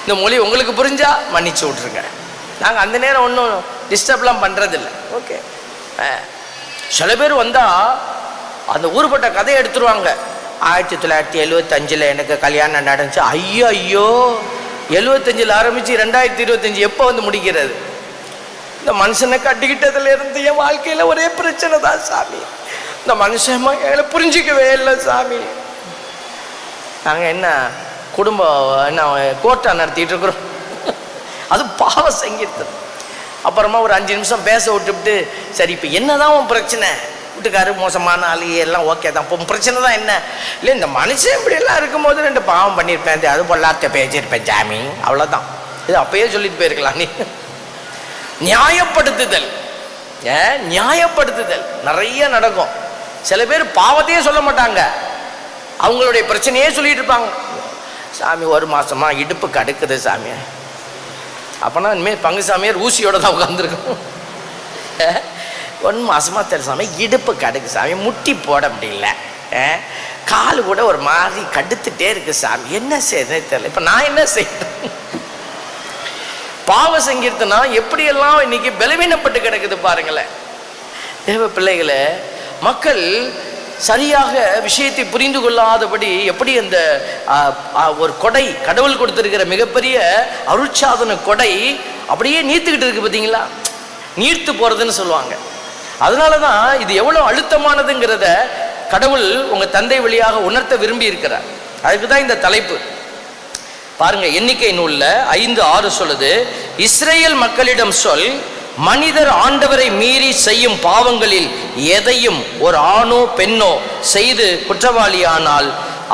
இந்த மொழி உங்களுக்கு புரிஞ்சா மன்னிச்சு விட்ருங்க. நாங்கள் அந்த நேரம் ஒன்றும் டிஸ்டர்ப்லாம் பண்ணுறதில்லை. ஓகே. சில பேர் வந்தால் அந்த ஊருப்பட்ட கதையை எடுத்துருவாங்க. 1975 எனக்கு கல்யாணம் நடந்துச்சு. ஐயோ 75 ஆரம்பித்து 2025 எப்போ வந்து முடிக்கிறது? இந்த மனுஷனை கட்டிக்கிட்டதுலேருந்து என் வாழ்க்கையில் ஒரே பிரச்சனை தான் சாமி. இந்த மனுஷன் எங்களை புரிஞ்சிக்கவே இல்லை சாமி. நாங்கள் என்ன குடும்பம் என்ன கோர்ட்டா நடத்திட்டு இருக்கிறோம். அது பாவ சங்கீதம். அப்புறமா ஒரு 5 நிமிஷம் பேச விட்டுவிட்டு, சரி இப்போ என்னதான் உன் பிரச்சனை? வீட்டுக்காரு மோசமான ஆளு எல்லாம் ஓகே தான், இப்போ பிரச்சனை தான் என்ன? இல்லை இந்த மனுஷன் இப்படியெல்லாம் இருக்கும்போது 2 பாவம் பண்ணியிருப்பேன், அது பொல்லாத்த பேசியிருப்பேன் ஜாமி, அவ்வளோதான். இது அப்பயே சொல்லிட்டு போயிருக்கலாம். நீ நியாயப்படுத்துதல், நியாயப்படுத்துதல் நிறைய நடக்கும். சில பேர் பாவத்தையே சொல்ல மாட்டாங்க, அவங்களுடைய பிரச்சனையே சொல்லிட்டு இருப்பாங்க. சாமி 1 மாசமா இடுப்பு கடுக்குது சாமி. அப்போனா இனிமேல் பங்கு சாமியார் ஊசியோட தான் உட்காந்துருக்கோம். 1 மாசமா தெரியல சாமி, இடுப்பு கடுக்கு சாமி, முட்டி போட முடியல, காலு கூட ஒரு மாதிரி கடுத்துட்டே இருக்கு சாமி, என்ன செய்யறதுன்னு தெரியல. இப்போ நான் என்ன செய்யறேன்? பாவ சங்கீர்த்தனா எப்படியெல்லாம் இன்னைக்கு பலவீனப்பட்டு கிடக்குது பாருங்களேன். தேவ பிள்ளைகளை, மக்கள் சரியாக விஷயத்தை புரிந்து கொள்ளாதபடி எப்படி அந்த ஒரு கொடை, கடவுள் கொடுத்திருக்கிற மிகப்பெரிய அருட்சாதன கொடை அப்படியே நீர்த்துக்கிட்டு இருக்கு பார்த்தீங்களா, நீர்த்து போறதுன்னு சொல்லுவாங்க. அதனால தான் இது எவ்வளோ அழுத்தமானதுங்கிறத கடவுள் உங்கள் தந்தை வழியாக உணர்த்த விரும்பி இருக்கிறார். அதுக்கு தான் இந்த தலைப்பு பாருங்க. எண்ணிக்கை நூல்ல 5:6 சொல்லுது, இஸ்ரேல் மக்களிடம் சொல், மனிதர் ஆண்டவரை மீறி செய்யும் பாவங்களில் எதையும் ஒரு ஆணோ பெண்ணோ செய்து குற்றவாளியானால்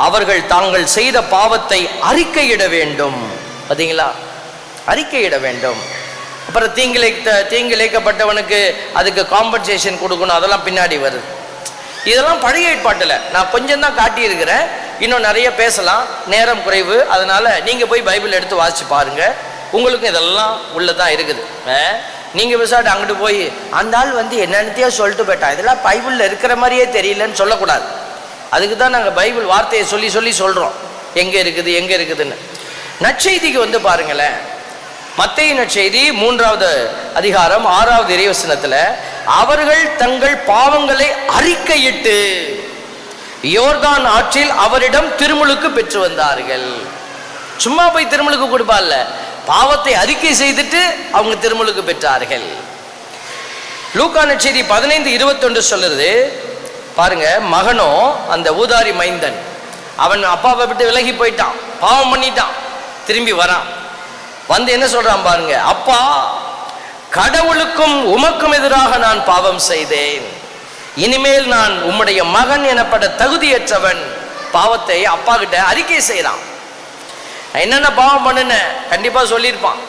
அவர்கள் தாங்கள் செய்த பாவத்தை அறிக்கையிட வேண்டும். பார்த்தீங்களா, அறிக்கையிட வேண்டும். அப்புறம் தீங்கிழைக்கப்பட்டவனுக்கு அதுக்கு காம்பன்சேஷன் கொடுக்கணும், அதெல்லாம் பின்னாடி வருது. இதெல்லாம் பழைய ஏற்பாட்டில் நான் கொஞ்சம் தான் காட்டியிருக்கிறேன், இன்னும் நிறைய பேசலாம், நேரம் குறைவு. அதனால நீங்கள் போய் பைபிள் எடுத்து வாசிச்சு பாருங்க, உங்களுக்கும் இதெல்லாம் உள்ளதான் இருக்குது. நீங்கள் விசாரிட்டு அங்கிட்டு போய் அந்த ஆள் வந்து என்னென்னத்தையோ சொல்லிட்டு போயிட்டான், இதெல்லாம் பைபிளில் இருக்கிற மாதிரியே தெரியலன்னு சொல்லக்கூடாது. அதுக்கு தான் நாங்கள் பைபிள் வார்த்தையை சொல்லி சொல்லி சொல்கிறோம், எங்கே இருக்குது எங்கே இருக்குதுன்னு. நற்செய்திக்கு வந்து பாருங்களேன், மத்தேயு நற்செய்தி 3வது அதிகாரம் 6வது இறைவசனத்தில், அவர்கள் தங்கள் பாவங்களை அறிக்கையிட்டு யோர்தான் ஆற்றில் அவரிடம் திருமுழுக்கு பெற்று வந்தார்கள். சும்மா போய் திருமுழுக்கு கொடுப்பார்ல, பாவத்தை அறிக்கை செய்துட்டு அவங்க திருமுழுக்கு பெற்றார்கள். லூக்கா நற்செய்தி 15:21 சொல்லுறது பாருங்க. மகனோ அந்த ஊதாரி மைந்தன், அவன் அப்பாவை விட்டு விலகி போயிட்டான், பாவம் பண்ணிட்டான், திரும்பி வரான். வந்து என்ன சொல்றான் பாருங்க, அப்பா கடவுளுக்கும் உமக்கும் எதிராக நான் பாவம் செய்தேன், இனிமேல் நான் உம்முடைய மகன் எனப்பட தகுதியற்றவன். பாவத்தை அப்பா கிட்ட அறிக்கை செய்யறான். என்னென்ன பாவம் பண்ணுன கண்டிப்பா சொல்லியிருப்பான்.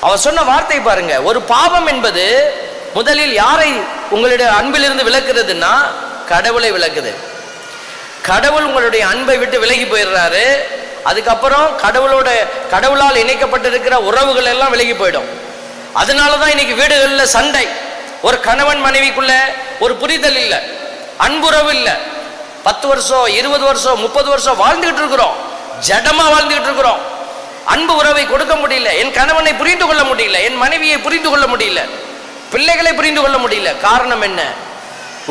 அவர் சொன்ன வார்த்தை பாருங்க, ஒரு பாவம் என்பது முதலில் யாரை உங்களுடைய அன்பிலிருந்து விலக்குறதுன்னா கடவுளை விலக்குது. கடவுள் உங்களுடைய அன்பை விட்டு விலகி போயிடுறாரு, அதுக்கப்புறம் கடவுளால் இணைக்கப்பட்டிருக்கிற உறவுகள் எல்லாம் விலகி போயிடும். அதனாலதான் இன்னைக்கு வீடுகளில் சண்டை, ஒரு கணவன் மனைவிக்குள்ள ஒரு புரிதல் இல்லை, அன்புறவு இல்லை. 10 வருஷம் 20 வருஷம் 30 வருஷம் வாழ்ந்துகிட்டு இருக்கிறோம், ஜடமா வாழ்ந்துகிட்டு இருக்கிறோம். அன்பு உறவை கொடுக்க முடியல, என் கணவனை புரிந்து கொள்ள முடியல, என் மனைவியை புரிந்து கொள்ள முடியல, பிள்ளைகளை புரிந்து கொள்ள முடியல. காரணம் என்ன?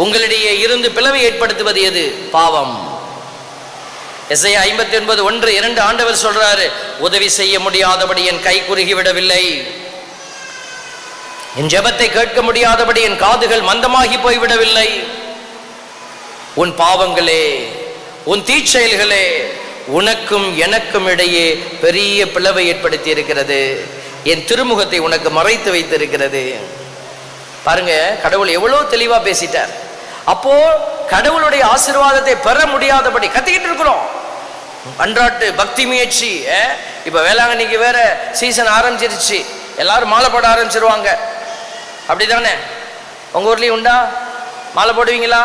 உங்களிடையே இருந்து பிளவை ஏற்படுத்துவது எது? பாவம். எசையா 59:1-2 ஆண்டவர் சொல்றாரு, உதவி செய்ய முடியாதபடி என் கை குறுகி விடவில்லை, என் ஜெபத்தை கேட்க முடியாதபடி என் காதுகள் மந்தமாகி போய்விடவில்லை. உன் பாவங்களே, உன் தீச்செயல்களே உனக்கும் எனக்கும் இடையே பெரிய பிளவை ஏற்படுத்தி இருக்கிறது, என் திருமுகத்தை உனக்கு மறைத்து வைத்திருக்கிறது. பாருங்க, கடவுள் எவ்வளவு தெளிவா பேசிட்டார். அப்போ கடவுளுடைய ஆசீர்வாதத்தை பெற முடியாதபடி கத்திக்கிட்டு இருக்கிறோம். அன்றாட்டு பக்தி முயற்சி. இப்ப வேளாங்கண்ணிக்கு வேற சீசன் ஆரம்பிச்சிருச்சு, எல்லாரும் மாலை போட ஆரம்பிச்சிருவாங்க, அப்படிதானே? உங்க ஊர்லயும் உண்டா? மாலை போடுவீங்களா?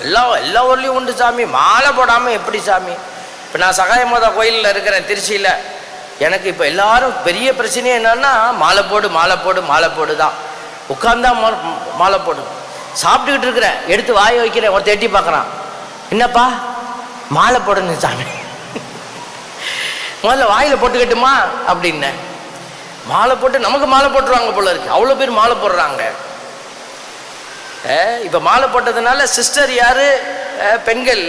எல்லா ஊர்லயும் உண்டு சாமி. மாலை போடாம எப்படி சாமி? இப்போ நான் சகாயமாதா கோயிலில் இருக்கிறேன் திருச்சியில். எனக்கு இப்போ எல்லாரும் பெரிய பிரச்சனையே என்னன்னா, மாலை போடு மாலை போடு மாலை போடு தான். உட்கார்ந்தா மாலை போடு. சாப்பிட்டுக்கிட்டு இருக்கிறேன், எடுத்து வாயை வைக்கிறேன், ஒருத்தர் எட்டி பார்க்குறான், என்னப்பா மாலை போடுன்னு சாமி, முதல்ல வாயில் போட்டுக்கட்டுமா அப்படின்னு. மாலை போட்டு நமக்கு மாலை போட்டுருவாங்க போல இருக்கு, அவ்வளோ பேர் மாலை போடுறாங்க. இப்போ மாலை போட்டதுனால சிஸ்டர் யாரு, பெண்கள்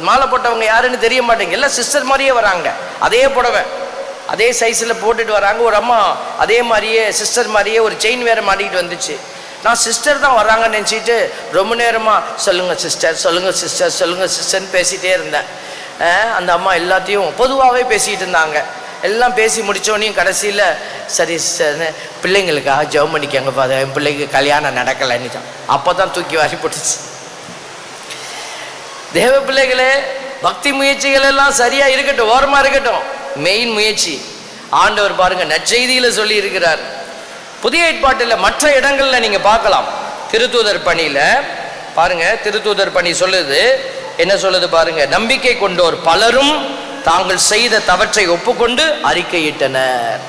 மாலை போட்டவங்க யாருன்னு தெரிய மாட்டேங்க, எல்லாம் சிஸ்டர் மாதிரியே வராங்க. அதே புடவை அதே சைஸில் போட்டுட்டு வராங்க. ஒரு அம்மா அதே மாதிரியே சிஸ்டர் மாதிரியே ஒரு செயின் வேற மாட்டிக்கிட்டு வந்துச்சு. நான் சிஸ்டர் தான் வராங்கன்னு நினச்சிட்டு ரொம்ப நேரமாக சொல்லுங்க சிஸ்டர் சொல்லுங்க சிஸ்டர் சொல்லுங்க சிஸ்டர்னு பேசிகிட்டே இருந்தேன். அந்த அம்மா எல்லாத்தையும் பொதுவாகவே பேசிக்கிட்டு இருந்தாங்க. எல்லாம் பேசி முடித்தோடனையும் கடைசியில் சரி பிள்ளைங்களுக்காக ஜெபம் பண்ணிக்கங்க பாரு, என் பிள்ளைக்கு கல்யாணம் நடக்கலைன்னு தான். அப்போ தான் தூக்கி வாரி போட்டுச்சு. தேவ பிள்ளைகளே, பக்தி முயற்சிகள் எல்லாம் சரியாக இருக்கட்டும், ஓரமாக இருக்கட்டும். மெயின் முயற்சி ஆண்டவர் பாருங்க நற்செய்தியில் சொல்லி இருக்கிறார். புதிய ஏற்பாட்டில் மற்ற இடங்களில் நீங்கள் பார்க்கலாம். திருத்தூதர் பணியில் பாருங்க, திருத்தூதர் பணி சொல்லுது, என்ன சொல்லுது பாருங்க, நம்பிக்கை கொண்டோர் பலரும் தாங்கள் செய்த தவற்றை ஒப்புக்கொண்டு அறிக்கையிட்டனர்.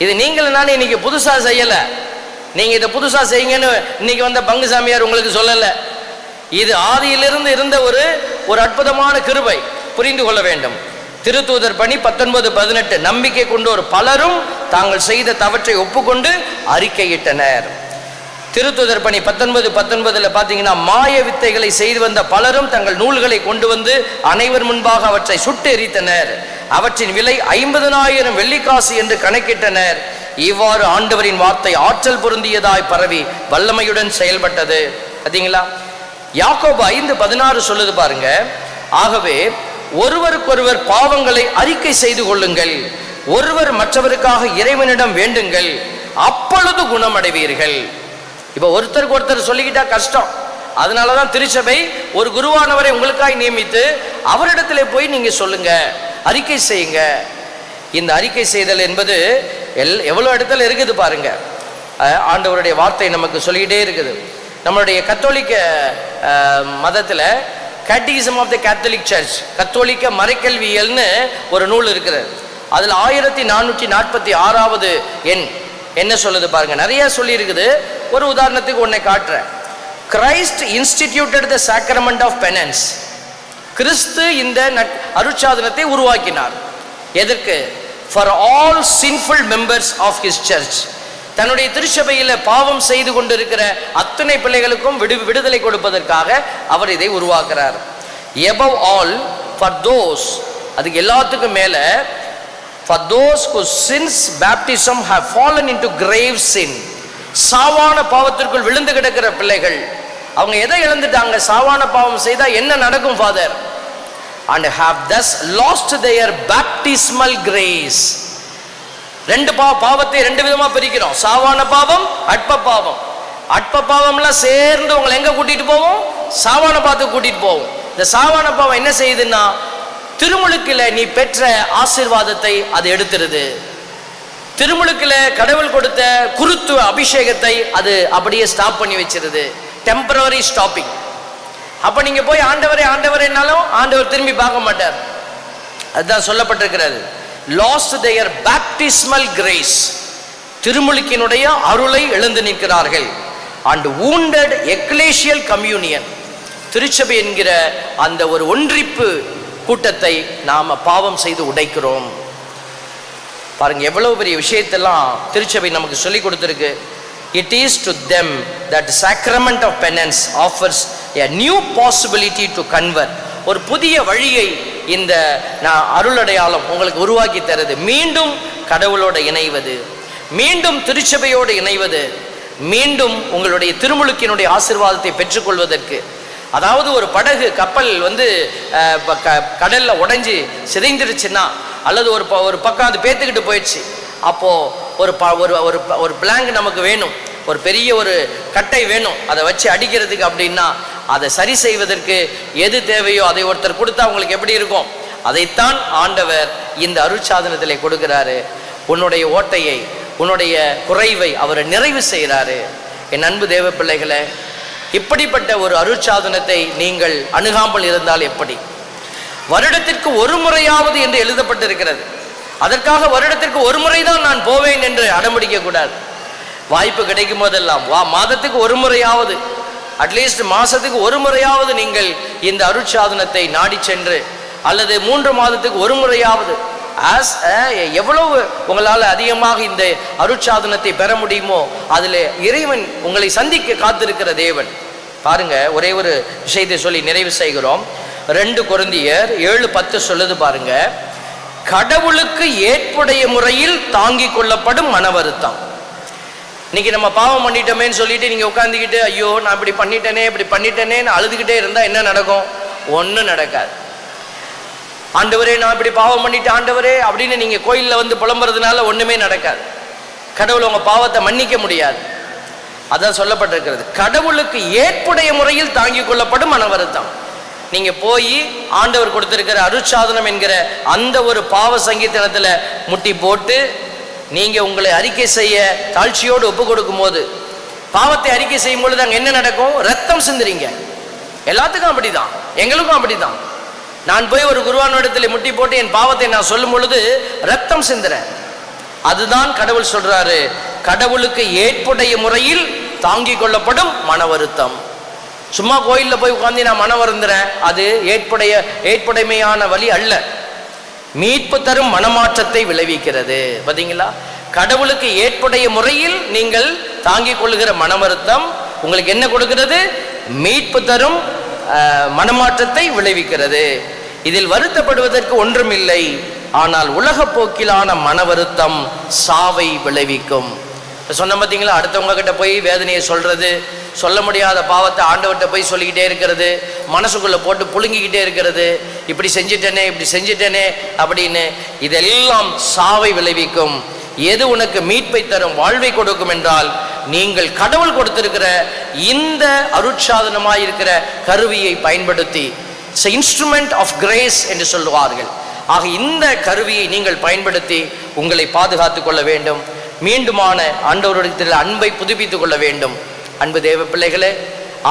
இது நீங்கள் நானே இன்னைக்கு புதுசா செய்யல, நீங்க இதை புதுசா செய்யுங்கன்னு இன்னைக்கு வந்த பங்கு சாமியார் உங்களுக்கு சொல்லல. இது ஆதியிலிருந்து இருந்த ஒரு அற்புதமான கிருபை, புரிந்து கொள்ள வேண்டும். திருத்தூதர் பணி 19:18 நம்பிக்கை கொண்டோர் பலரும் தாங்கள் செய்த தவற்றை ஒப்புக்கொண்டு அறிக்கையிட்டனர். திருத்தூதர் பணி 19:19 பார்த்தீங்கன்னா, மாய வித்தைகளை செய்து வந்த பலரும் தங்கள் நூல்களை கொண்டு வந்து அனைவர் முன்பாக அவற்றை சுட்டு எரித்தனர். அவற்றின் விலை 50,000 வெள்ளிக்காசு என்று கணக்கிட்டனர். இவ்வாறு ஆண்டவரின் வார்த்தை ஆற்றல் பொருந்தியதாய் பரவி வல்லமையுடன் செயல்பட்டது. பார்த்தீங்களா? யாக்கோபு 5:16 சொல்லுது பாருங்க, ஆகவே ஒருவருக்கொருவர் பாவங்களை அறிக்கை செய்து கொள்ளுங்கள், ஒருவர் மற்றவருக்காக இறைவனிடம் வேண்டுங்கள், அப்பொழுது குணமடைவீர்கள். இப்போ ஒருத்தருக்கு ஒருத்தர் சொல்லிக்கிட்டா கஷ்டம். அதனாலதான் திருச்சபை ஒரு குருவானவரை உங்களுக்காக நியமித்து அவரிடத்துல போய் நீங்க சொல்லுங்க, அறிக்கை செய்யுங்க. இந்த அறிக்கை செய்தல் என்பது எவ்வளவு இடத்துல இருக்குது பாருங்க. ஆண்டவருடைய வார்த்தை நமக்கு சொல்லிக்கிட்டே இருக்குது. நம்மளுடைய கத்தோலிக்க மதத்தில் catechism of the Catholic church, கத்தோலிக்க மறைக்கல்வியல்னு ஒரு நூல் இருக்கிறது. அதில் 1446வது எண் என்ன சொல்லுது பாருங்க. நிறைய சொல்லி இருக்குது. ஒரு உதாரணத்துக்கு ஒன்றை காட்டுறேன். Christ instituted the sacrament of penance. கிறிஸ்து இந்த அருட்சாதனத்தை உருவாக்கினார். எதற்கு? For all sinful members of his church. தன்னுடைய திருச்சபையில் பாவம் செய்து கொண்டிருக்கிற அத்தனை பிள்ளைகளுக்கும் விடுதலை கொடுப்பதற்காக அவர் இதை உருவாக்குறார். above all, for those, அதுக்கு எல்லாத்துக்கும் மேல, for those whose sins baptism have fallen into grave sin, சாவான பாவத்திற்குள் விழுந்து கிடக்கிற பிள்ளைகள். அவங்க எதை இழந்துட்டாங்க? சாவான பாவம் செய்தா என்ன நடக்கும் father? and have thus lost their baptismal grace. ரெண்டு பாவத்தை ரெண்டு விதமா பிரிக்கிறோம். சாவான பாவம், அற்ப பாவம். அற்ப பாவம்லாம் சேர்ந்து உங்களை எங்க கூட்டிட்டு போவோம்? சாவான பாவத்துக்கு கூட்டிட்டு போவோம். இந்த சாவான பாவம் என்ன செய்யுதுன்னா, திருமுழுக்கில நீ பெற்ற ஆசீர்வாதத்தை அது எடுத்துருது. திருமுழுக்கில கடவுள் கொடுத்த குருத்துவ அபிஷேகத்தை அது அப்படியே ஸ்டாப் பண்ணி வச்சிருது. Temporary stopping. அப்ப நீங்க போய் ஆண்டவரே ஆண்டவரேனாலும் ஆண்டவர் திரும்பி பார்க்க மாட்டார். அதுதான் சொல்லப்பட்டிருக்கிறது. lost their baptismal grace. திருமுழுக்கினுடைய அருளை இழந்து நிற்கிறார்கள். and wounded ecclesial communion. திருச்சபை என்கிற அந்த ஒரு ஒன்றிப்பு கூட்டத்தை நாம பாவம் செய்து உடைக்கிறோம். பாருங்க எவ்வளவு பெரிய விஷயத்தெல்லாம் திருச்சபை நமக்கு சொல்லி கொடுத்திருக்கு. It is to them that the sacrament of penance offers a new possibility to convert. ஒரு புதிய வழியை இந்த அருளடையாளம் உங்களுக்கு உருவாக்கி தருது. மீண்டும் கடவுளோட இணைவது, மீண்டும் திருச்சபையோடு இணைவது, மீண்டும் உங்களுடைய திருமுழுக்கினுடைய ஆசீர்வாதத்தை பெற்றுக்கொள்வதற்கு. அதாவது ஒரு படகு கப்பல் கடல்ல உடைஞ்சு சிதைந்துருச்சுன்னா, அல்லது ஒரு பக்கம் அது பேத்துக்கிட்டு போயிடுச்சு, அப்போ ஒரு பிளாங்க் நமக்கு வேணும், ஒரு பெரிய ஒரு கட்டை வேணும் அதை வச்சு அடிக்கிறதுக்கு. அப்படின்னா அதை சரி செய்வதற்கு எது தேவையோ அதை ஒருத்தர் கொடுத்தா உங்களுக்கு எப்படி இருக்கும்? அதைத்தான் ஆண்டவர் இந்த அருட்சாதனத்திலே கொடுக்கிறாரு. உன்னுடைய ஓட்டையை, உன்னுடைய குறைவை அவர் நிறைவு செய்கிறாரு. என் அன்பு தேவ பிள்ளைகளே, இப்படிப்பட்ட ஒரு அருட்சாதனத்தை நீங்கள் அணுகாமல் இருந்தால் எப்படி? வருடத்திற்கு ஒரு முறையாவது என்று எழுதப்பட்டிருக்கிறது. அதற்காக வருடத்திற்கு ஒரு முறை தான் நான் போவேன் என்று அடம்பிடிக்க கூடாது. வாய்ப்பு கிடைக்கும் போதெல்லாம் மாதத்துக்கு ஒரு முறையாவது, அட்லீஸ்ட் மாசத்துக்கு ஒரு முறையாவது நீங்கள் இந்த அருட்சாதனத்தை நாடி சென்று, அல்லது 3 மாதத்துக்கு ஒரு முறையாவது, எவ்வளவு உங்களால் அதிகமாக இந்த அருட்சாதனத்தை பெற முடியுமோ அதில் இறைவன் உங்களை சந்திக்க காத்திருக்கிற தேவன். பாருங்க, ஒரே ஒரு விஷயத்தை சொல்லி நிறைவு செய்கிறோம். 2 கொரிந்தியர் 7:10 சொல்லுது பாருங்க, கடவுளுக்கு ஏற்புடைய முறையில் தாங்கிக் கொள்ளப்படும் மன வருத்தம். இன்னைக்கு நம்ம பாவம் பண்ணிட்டோமேன்னு சொல்லிட்டு நீங்க உட்காந்துக்கிட்டு ஐயோ நான் இப்படி பண்ணிட்டேனேன்னு அழுதுகிட்டே இருந்தா என்ன நடக்கும்? ஒன்றும் நடக்காது. ஆண்டவரே நான் இப்படி பாவம் பண்ணிட்டேன் ஆண்டவரே அப்படின்னு நீங்க கோயிலில் புலம்புறதுனால ஒண்ணுமே நடக்காது. கடவுள் உங்க பாவத்தை மன்னிக்க முடியாது. அதான் சொல்லப்பட்டிருக்கிறது, கடவுளுக்கு ஏற்புடைய முறையில் தாங்கிக் கொள்ளப்படும் மன வருத்தம். நீங்க போய் ஆண்டவர் கொடுத்திருக்கிற அருட்சாதனம் என்கிற அந்த ஒரு பாவ சங்கீதத்துல முட்டி போட்டு நீங்க உங்களை அறிக்கை செய்ய தாழ்ச்சியோடு ஒப்பு கொடுக்கும் போது, பாவத்தை அறிக்கை செய்யும் பொழுது அங்க என்ன நடக்கும்? ரத்தம் சிந்துறீங்க. எல்லாத்துக்கும் அப்படிதான், எங்களுக்கும் அப்படிதான். நான் போய் ஒரு குருவான இடத்துல முட்டி போட்டு என் பாவத்தை நான் சொல்லும் பொழுது ரத்தம் சிந்துறேன். அதுதான் கடவுள் சொல்றாரு, கடவுளுக்கு ஏற்புடைய முறையில் தாங்கிக் கொள்ளப்படும் மன வருத்தம். சும்மா கோயிலில் போய் உட்காந்து நான் மன வருந்துறேன், அது ஏற்புடைமையான வழி அல்ல. மீட்பு தரும் மனமாற்றத்தை விளைவிக்கிறது. பார்த்தீங்களா? கடவுளுக்கு ஏற்புடைய முறையில் நீங்கள் தாங்கிக் கொள்ளுகிற மன வருத்தம் உங்களுக்கு என்ன கொடுக்கிறது? மீட்பு தரும் மனமாற்றத்தை விளைவிக்கிறது. இதில் வருத்தப்படுவதற்கு ஒன்றுமில்லை, ஆனால் உலக போக்கிலான மன வருத்தம் சாவை விளைவிக்கும். சொன்ன பார்த்தீங்களா? அடுத்தவங்க கிட்ட போய் வேதனையை சொல்றது, சொல்ல முடியாத பாவத்தை ஆண்டவர்கிட்ட போய் சொல்லிக்கிட்டே இருக்கிறது, மனசுக்குள்ள போட்டு புழுங்கிக்கிட்டே இருக்கிறது, இப்படி செஞ்சிட்டேனே அப்படின்னு, இதெல்லாம் சாவை விளைவிக்கும். எது உனக்கு மீட்பை தரும், வாழ்வை கொடுக்கும் என்றால் நீங்கள் கடவுள் கொடுத்திருக்கிற இந்த அருட்சாதனமாய் இருக்கிற கருவியை பயன்படுத்தி, இன்ஸ்ட்ருமெண்ட் ஆஃப் கிரேஸ் என்று சொல்லுவார்கள். ஆக இந்த கருவியை நீங்கள் பயன்படுத்தி உங்களை பாதுகாத்துக் கொள்ள வேண்டும். மீண்டுமான ஆண்டவருடைய அன்பை புதுப்பித்துக் கொள்ள வேண்டும். அன்பு தேவ பிள்ளைகளே,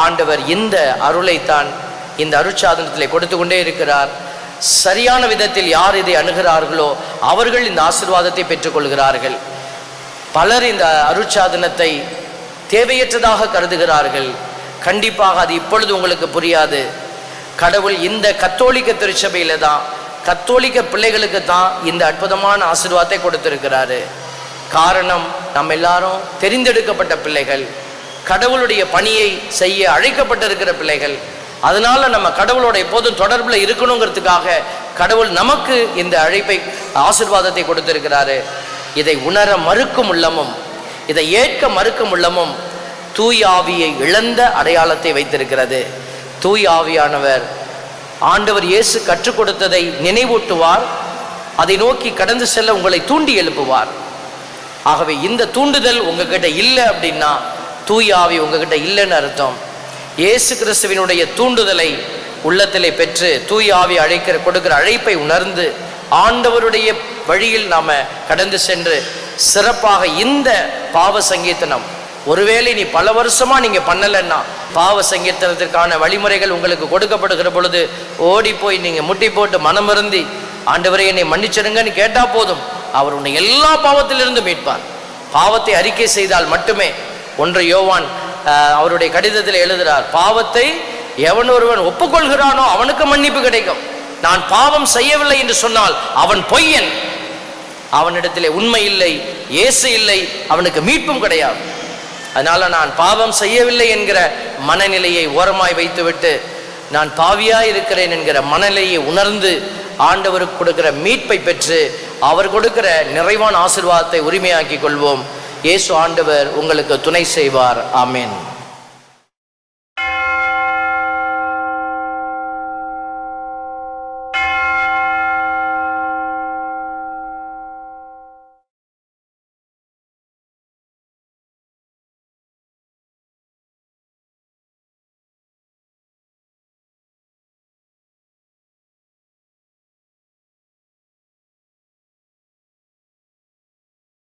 ஆண்டவர் இந்த அருளைத்தான் இந்த அருட்சாதனத்திலே கொடுத்து கொண்டே இருக்கிறார். சரியான விதத்தில் யார் இதை அணுகிறார்களோ அவர்கள் இந்த ஆசீர்வாதத்தை பெற்றுக்கொள்கிறார்கள். பலர் இந்த அருட்சாதனத்தை தேவையற்றதாக கருதுகிறார்கள். கண்டிப்பாக அது இப்பொழுது உங்களுக்கு புரியாது. கடவுள் இந்த கத்தோலிக்க திருச்சபையில தான், கத்தோலிக்க பிள்ளைகளுக்கு தான் இந்த அற்புதமான ஆசீர்வாதத்தை கொடுத்திருக்கிறாரு. காரணம், நம்ம எல்லாரும் தெரிந்தெடுக்கப்பட்ட பிள்ளைகள், கடவுளுடைய பணியை செய்ய அழைக்கப்பட்டிருக்கிற பிள்ளைகள். அதனால நம்ம கடவுளோட எப்போதும் தொடர்புல இருக்கணுங்கிறதுக்காக கடவுள் நமக்கு இந்த அழைப்பை, ஆசீர்வாதத்தை கொடுத்திருக்கிறாரு. இதை உணர மறுக்கும் உள்ளமும், இதை ஏற்க மறுக்கும் உள்ளமும் தூய் ஆவியை இழந்த அடையாளத்தை வைத்திருக்கிறது. தூய் ஆவியானவர் ஆண்டவர் இயேசு கற்றுக் கொடுத்ததை நினைவூட்டுவார், அதை நோக்கி கடந்து செல்ல உங்களை தூண்டி எழுப்புவார். ஆகவே இந்த தூண்டுதல் உங்ககிட்ட இல்லை அப்படின்னா தூய் ஆவி உங்ககிட்ட இல்லைன்னு அர்த்தம். இயேசு கிறிஸ்துவினுடைய தூண்டுதலை உள்ளத்திலே பெற்று தூய் ஆவி கொடுக்கிற அழைப்பை உணர்ந்து ஆண்டவருடைய வழியில் நாம கடந்து சென்று சிறப்பாக இந்த பாவ சங்கீர்த்தனம், ஒருவேளை நீ பல வருஷமா நீங்க பண்ணலைன்னா பாவ சங்கீர்த்தனத்திற்கான வழிமுறைகள் உங்களுக்கு கொடுக்கப்படுகிற பொழுது ஓடி போய் நீங்க முட்டி போட்டு மனமிருந்தி ஆண்டவரை என்னை மன்னிச்சிடுங்கன்னு கேட்டா போதும், அவர் உன்னை எல்லா பாவத்திலிருந்து மீட்பார். பாவத்தை அறிக்கை செய்தால் மட்டுமே. 1 யோவான் அவருடைய கடிதத்தில் எழுதுகிறார், பாவத்தை எவன் ஒருவன் ஒப்புக்கொள்கிறானோ அவனுக்கு மன்னிப்பு கிடைக்கும். நான் பாவம் செய்யவில்லை என்று சொன்னால் அவன் பொய்யன், அவனிடத்திலே உண்மை இல்லை, இயேசு இல்லை, அவனுக்கு மீட்பும் கிடையாது. அதனால நான் பாவம் செய்யவில்லை என்கிற மனநிலையை ஓரமாய் வைத்துவிட்டு நான் பாவியாய் இருக்கிறேன் என்கிற மனநிலையை உணர்ந்து ஆண்டவருக்கு கொடுக்கிற மீட்பை பெற்று அவர் கொடுக்கிற நிறைவான ஆசீர்வாதத்தை உரிமையாக்கி கொள்வோம். இயேசு ஆண்டவர் உங்களுக்கு துணை செய்வார். ஆமென்.